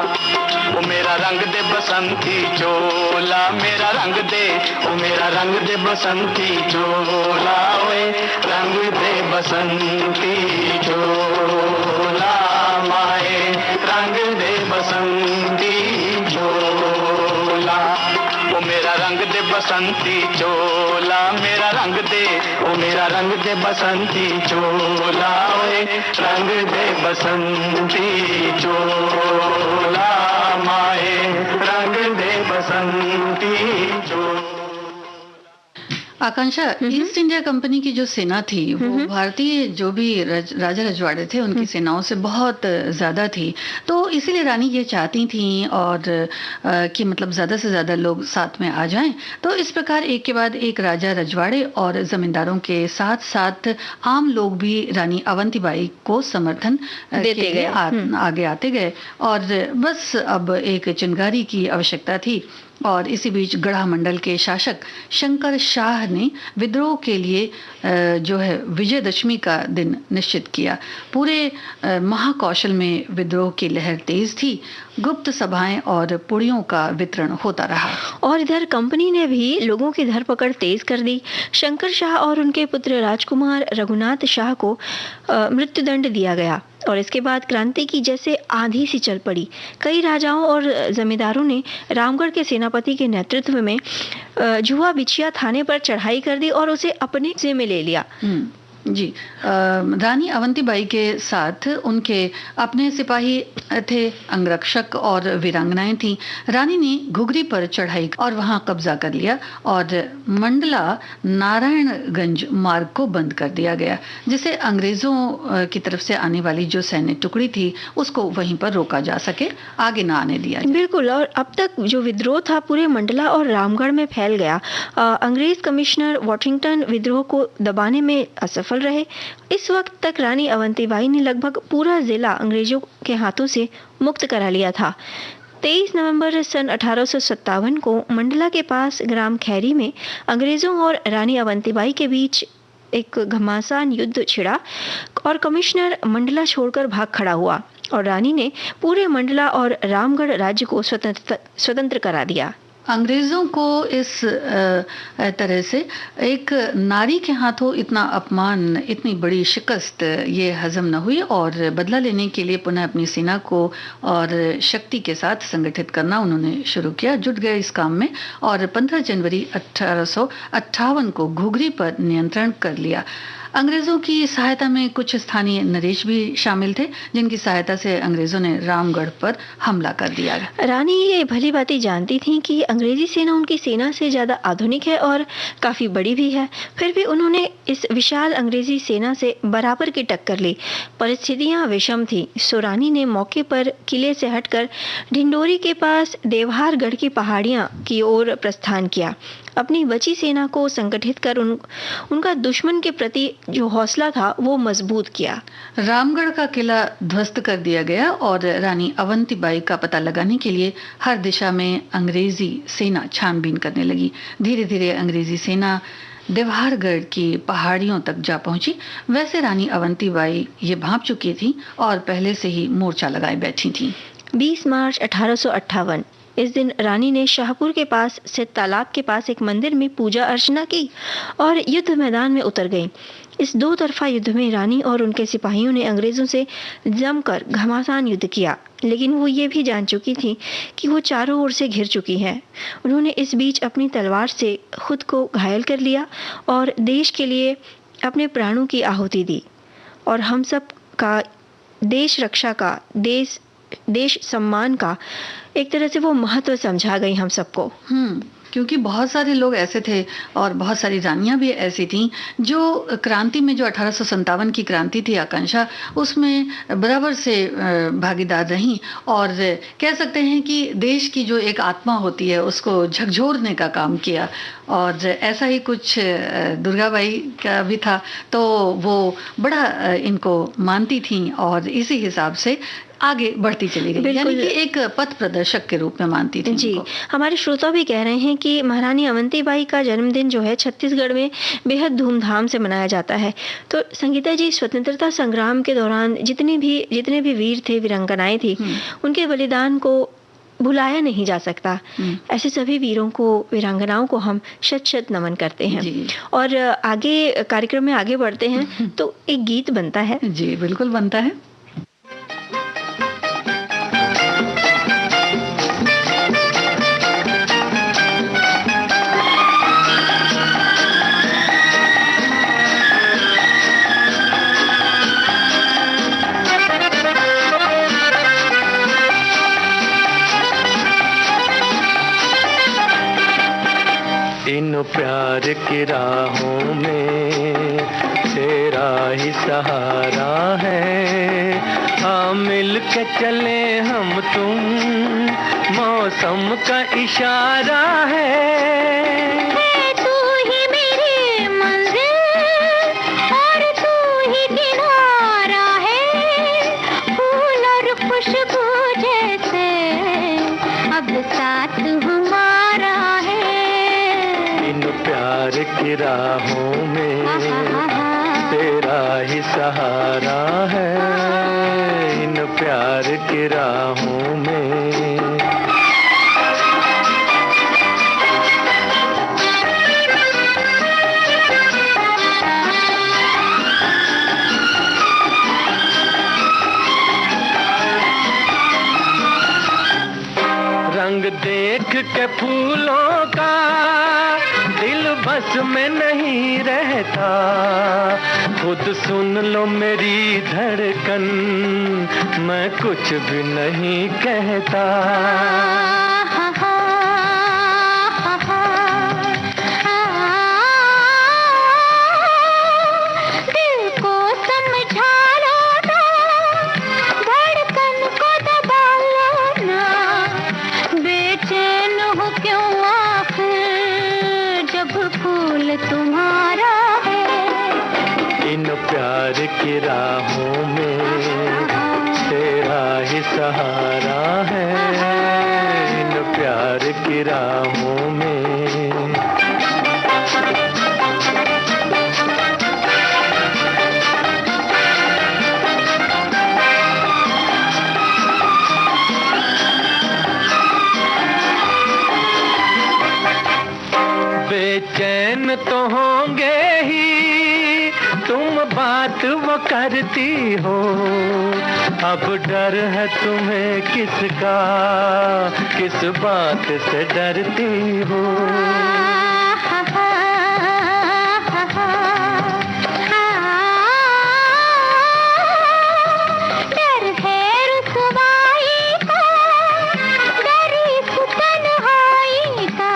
S5: ओ मेरा रंग दे बसंती चोला, मेरा रंग दे, ओ मेरा रंग दे बसंती चोला, ओए रंग दे बसंती चोला, माए रंग दे बसंती चोला, ओ मेरा रंग दे बसंती चोला, मेरा रंग दे, ओ मेरा रंग दे बसंती चोला, ओए रंग दे बसंती चोला, माए रंग दे बसंती चोला।
S2: आकांक्षा, ईस्ट इंडिया कंपनी की जो सेना थी वो भारतीय जो भी राजा रजवाड़े थे उनकी सेनाओं से बहुत ज्यादा थी, तो इसीलिए रानी ये चाहती थी और कि मतलब ज्यादा से ज्यादा लोग साथ में आ जाएं। तो इस प्रकार एक के बाद एक राजा रजवाड़े और जमींदारों के साथ साथ आम लोग भी रानी अवंतीबाई को समर्थन देते गए, आगे आते गए और बस अब एक चिनगारी की आवश्यकता थी। और इसी बीच गढ़ा मंडल के शासक शंकर शाह ने विद्रोह के लिए जो है विजयदशमी का दिन निश्चित किया। पूरे महाकौशल में विद्रोह की लहर तेज थी, गुप्त सभाएं और पुड़ियों का वितरण होता रहा।
S1: और इधर कंपनी ने भी लोगों की धरपकड़ तेज कर दी। शंकर शाह और उनके पुत्र राजकुमार रघुनाथ शाह को मृत्युदंड दिया गया और इसके बाद क्रांति की जैसे आंधी सी चल पड़ी। कई राजाओं और जमींदारों ने रामगढ़ के सेनापति के नेतृत्व में जुआ बिछिया थाने पर चढ़ाई कर दी और उसे अपने से में ले लिया।
S2: जी, रानी अवंतीबाई के साथ उनके अपने सिपाही थे, अंगरक्षक और वीरांगनाएं थीं। रानी ने घुघरी पर चढ़ाई और वहां कब्जा कर लिया और मंडला नारायणगंज मार्ग को बंद कर दिया गया, जिसे अंग्रेजों की तरफ से आने वाली जो सैन्य टुकड़ी थी उसको वहीं पर रोका जा सके, आगे ना आने दिया।
S1: बिल्कुल, और अब तक जो विद्रोह था पूरे मंडला और रामगढ़ में फैल गया। अंग्रेज कमिश्नर वॉशिंगटन विद्रोह को दबाने में असफल रहे। इस वक्त तक रानी अवंतीबाई ने लगभग पूरा जिला अंग्रेजों के हाथों से मुक्त करा लिया था। 23 नवंबर सन 1857 को मंडला के पास ग्राम खैरी में अंग्रेजों और रानी अवंतीबाई के बीच एक घमासान युद्ध छिड़ा और कमिश्नर मंडला छोड़कर भाग खड़ा हुआ और रानी ने पूरे मंडला और रामगढ़ राज्य को स्वतंत्र करा दिया।
S2: अंग्रेजों को इस तरह से एक नारी के हाथों इतना अपमान, इतनी बड़ी शिकस्त ये हजम न हुई और बदला लेने के लिए पुनः अपनी सेना को और शक्ति के साथ संगठित करना उन्होंने शुरू किया, जुट गए इस काम में और 15 जनवरी 1858 को घुघरी पर नियंत्रण कर लिया। अंग्रेजों की सहायता में कुछ स्थानीय नरेश भी शामिल थे, जिनकी सहायता से अंग्रेजों ने रामगढ़ पर हमला कर दिया।
S1: रानी ये भली भांति जानती थीं कि अंग्रेजी सेना उनकी सेना से ज्यादा आधुनिक है और काफी बड़ी भी है, फिर भी उन्होंने इस विशाल अंग्रेजी सेना से बराबर की टक्कर ली। परिस्थितियां विषम थी, सो रानी ने मौके पर किले से हटकर ढिंडोरी के पास देवहारगढ़ की पहाड़ियां की ओर प्रस्थान किया। अपनी बची सेना को संगठित कर उनका दुश्मन के प्रति जो हौसला था वो मजबूत किया।
S2: रामगढ़ का किला ध्वस्त कर दिया गया और रानी अवंतीबाई का पता लगाने के लिए हर दिशा में अंग्रेजी सेना छानबीन करने लगी। धीरे धीरे अंग्रेजी सेना देवहारगढ़ की पहाड़ियों तक जा पहुंची। वैसे रानी अवंतीबाई ये भांप चुकी थी और पहले से ही मोर्चा लगाए बैठी थी।
S1: 20 मार्च 1858 इस दिन रानी ने शाहपुर के पास स्थित तालाब के पास एक मंदिर में पूजा अर्चना की और युद्ध मैदान में उतर गई। इस दो तरफा युद्ध में रानी और उनके सिपाहियों ने अंग्रेजों से जमकर घमासान युद्ध किया, लेकिन वो ये भी जान चुकी थी कि वो चारों ओर से घिर चुकी हैं। उन्होंने इस बीच अपनी तलवार से खुद को घायल कर लिया और देश के लिए अपने प्राणों की आहुति दी और हम सब का देश रक्षा का, देश सम्मान का एक तरह से वो महत्व समझा गई हम सबको।
S2: क्योंकि बहुत सारे लोग ऐसे थे और बहुत सारी रानियां भी ऐसी थीं जो क्रांति में, जो 1857 की क्रांति थी, आकांक्षा, उसमें बराबर से भागीदार रहीं और कह सकते हैं कि देश की जो एक आत्मा होती है उसको झकझोरने का काम किया। और ऐसा ही कुछ दुर्गाबाई का भी था, तो वो बड़ा इनको मानती थीं और इसी हिसाब से आगे बढ़ती चली गई, यानी कि एक पथ प्रदर्शक के रूप में मानती थी
S1: जी।
S2: उनको।
S1: हमारे श्रोता भी कह रहे हैं कि महारानी अवंतीबाई का जन्मदिन जो है छत्तीसगढ़ में बेहद धूमधाम से मनाया जाता है। तो संगीता जी, स्वतंत्रता संग्राम के दौरान जितने भी वीर थे, वीरांगनाएं थी, उनके बलिदान को भुलाया नहीं जा सकता। ऐसे सभी वीरों को, वीरांगनाओं को हम शत शत नमन करते हैं।
S2: जी।
S1: और आगे कार्यक्रम में आगे बढ़ते हैं तो एक गीत बनता है।
S2: जी बिल्कुल बनता है।
S5: इन प्यार की राहों में तेरा ही सहारा है, हाँ मिल के चले हम तुम, मौसम का इशारा है।
S4: तू ही मेरी मंजिल और तू ही किनारा है, फूल और खुशबू जैसे अब साथ हमारा है।
S5: इन प्यार की राहों में तेरा ही सहारा है, इन प्यार की राहों में। रंग देख के फूलों का दिल बस में नहीं रहता, खुद सुन लो मेरी धड़कन, मैं कुछ भी नहीं कहता।
S4: दिल को समझा लो ना, धड़कन को दबा लो ना, बेचैन हो क्यों आखिर जब फूल तुम्हारा है।
S5: इन प्यार की राहों में तेरा ही सहारा है, इन प्यार की राहों में। बेचैन तो होंगे ही तुम, बात वो करती हो, अब डर है तुम्हें किसका, किस बात से डरती हो।
S4: डर है रुसवाई का, डर इस तन्हाई का,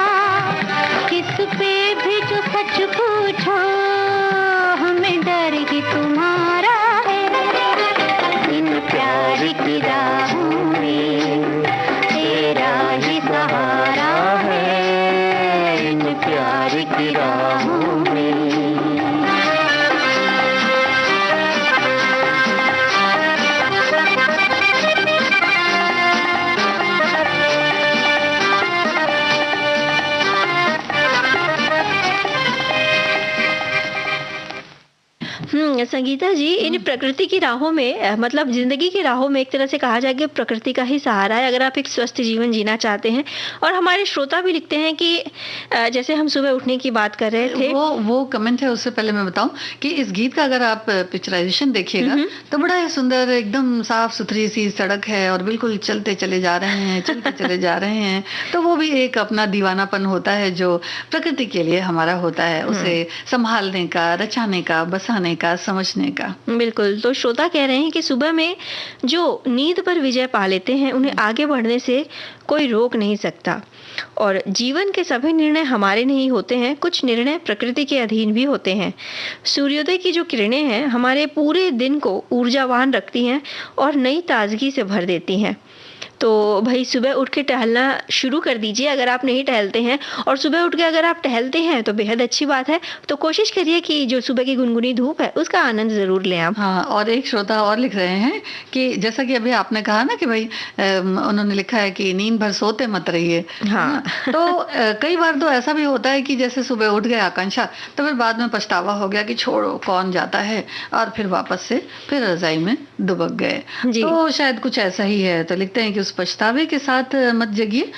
S4: किस पे भी जो सच पूछो हमें डर ही तुम्हारा है। इन प्यार की राहों में तेरा ही सहारा है, इन प्यार की राहों में।
S1: संगीता जी, इन प्रकृति की राहों में, मतलब जिंदगी की राहों में एक तरह से कहा जाए कि प्रकृति का ही सहारा है अगर आप एक स्वस्थ जीवन जीना चाहते हैं। और हमारे श्रोता भी लिखते हैं कि जैसे हम सुबह उठने की बात कर रहे थे,
S2: वो कमेंट है, उससे पहले मैं बताऊं कि इस गीत का अगर आप पिक्चराइजेशन देखिएगा तो बड़ा ही सुंदर, एकदम साफ सुथरी सी सड़क है और बिल्कुल चलते चले जा रहे हैं, चलते चले जा रहे हैं। तो वो भी एक अपना दीवानापन होता है जो प्रकृति के लिए हमारा होता है, उसे संभालने का, रचाने का, बसाने का, समझने का।
S1: बिल्कुल। तो श्रोता कह रहे हैं कि सुबह में जो नींद पर विजय पा लेते हैं उन्हें आगे बढ़ने से कोई रोक नहीं सकता, और जीवन के सभी निर्णय हमारे नहीं होते हैं, कुछ निर्णय प्रकृति के अधीन भी होते हैं। सूर्योदय की जो किरणें हैं हमारे पूरे दिन को ऊर्जावान रखती हैं और नई ताजगी से भर देती हैं। तो भाई सुबह उठ के टहलना शुरू कर दीजिए अगर आप नहीं टहलते हैं, और सुबह उठ के अगर आप टहलते हैं तो बेहद अच्छी बात है। तो कोशिश करिए कि जो सुबह की गुनगुनी धूप है उसका आनंद जरूर लें आप।
S2: हाँ, और एक श्रोता और लिख रहे हैं कि जैसा कि अभी आपने कहा ना कि भाई उन्होंने लिखा है कि नींद भर सोते मत रहिए।
S1: हाँ।
S2: तो कई बार तो ऐसा भी होता है कि जैसे सुबह उठ गए आकांक्षा, तो फिर बाद में पछतावा हो गया कि छोड़ो कौन जाता है, और फिर वापस से फिर रजाई में दुबक गए।
S1: जी।
S2: तो शायद कुछ ऐसा ही है। तो लिखते हैं कि उस पछतावे के साथ मत जगिए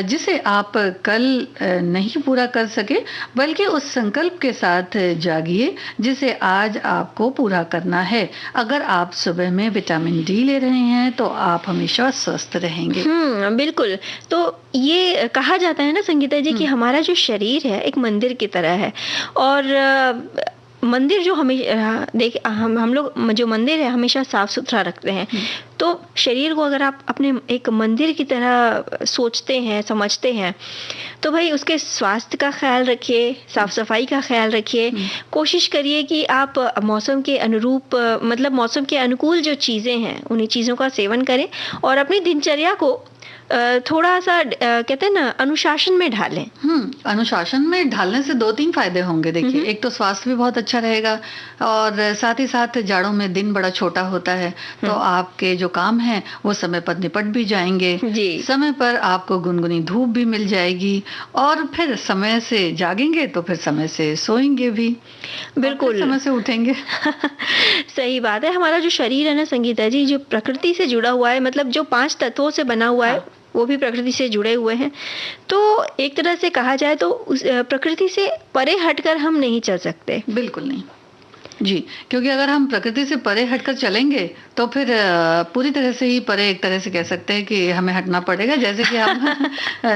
S2: जिसे आप कल नहीं पूरा कर सके, बल्कि उस संकल्प के साथ जागिए जिसे आज आपको पूरा करना है। अगर आप सुबह में विटामिन डी ले रहे हैं तो आप हमेशा स्वस्थ रहेंगे।
S1: बिल्कुल। तो ये कहा जाता है ना संगीता जी कि हमारा जो शरीर है एक मंदिर की तरह है, और मंदिर जो हमें देख हम लोग जो मंदिर है हमेशा साफ सुथरा रखते हैं। तो शरीर को अगर आप अपने एक मंदिर की तरह सोचते हैं, समझते हैं, तो भाई उसके स्वास्थ्य का ख्याल रखिए, साफ सफाई का ख्याल रखिए। कोशिश करिए कि आप मौसम के अनुरूप, मतलब मौसम के अनुकूल जो चीज़ें हैं उन्हीं चीज़ों का सेवन करें, और अपनी दिनचर्या को थोड़ा सा कहते हैं ना अनुशासन में ढालें।
S2: अनुशासन में ढालने से 2-3 फायदे होंगे। देखिए, एक तो स्वास्थ्य भी बहुत अच्छा रहेगा, और साथ ही साथ जाड़ों में दिन बड़ा छोटा होता है, तो आपके जो काम हैं वो समय पर निपट भी जाएंगे।
S1: जी।
S2: समय पर आपको गुनगुनी धूप भी मिल जाएगी, और फिर समय से जागेंगे तो फिर समय से सोएंगे भी।
S1: बिल्कुल,
S2: समय से उठेंगे।
S1: सही बात है। हमारा जो शरीर है ना संगीता जी, जो प्रकृति से जुड़ा हुआ है, मतलब जो 5 तत्वों से बना हुआ है, वो भी प्रकृति से जुड़े हुए हैं। तो एक तरह से कहा जाए तो उस प्रकृति से परे हटकर हम नहीं चल सकते।
S2: बिल्कुल नहीं जी, क्योंकि अगर हम प्रकृति से परे हटकर चलेंगे तो फिर पूरी तरह से ही परे, एक तरह से कह सकते हैं कि हमें हटना पड़ेगा। जैसे कि हम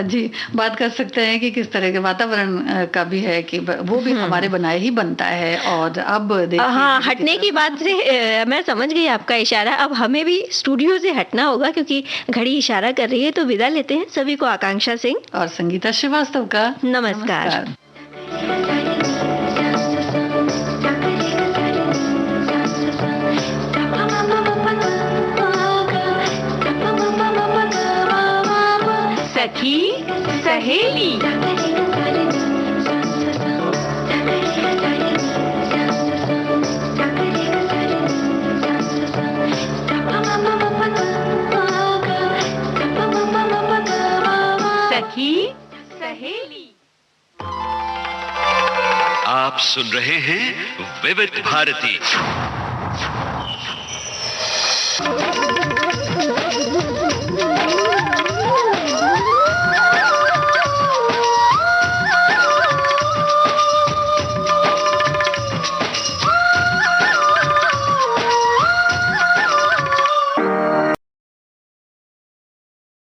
S2: जी बात कर सकते हैं कि किस तरह के वातावरण का भी है कि वो भी हमारे बनाए ही बनता है। और अब देखिए,
S1: हाँ, हटने की बात से मैं समझ गई आपका इशारा। अब हमें भी स्टूडियो से हटना होगा क्योंकि घड़ी इशारा कर रही है। तो विदा लेते हैं सभी को आकांक्षा सिंह
S2: और संगीता श्रीवास्तव का
S1: नमस्कार।
S6: सखी सहेली। सखी सहेली।
S7: आप सुन रहे हैं विविध भारती।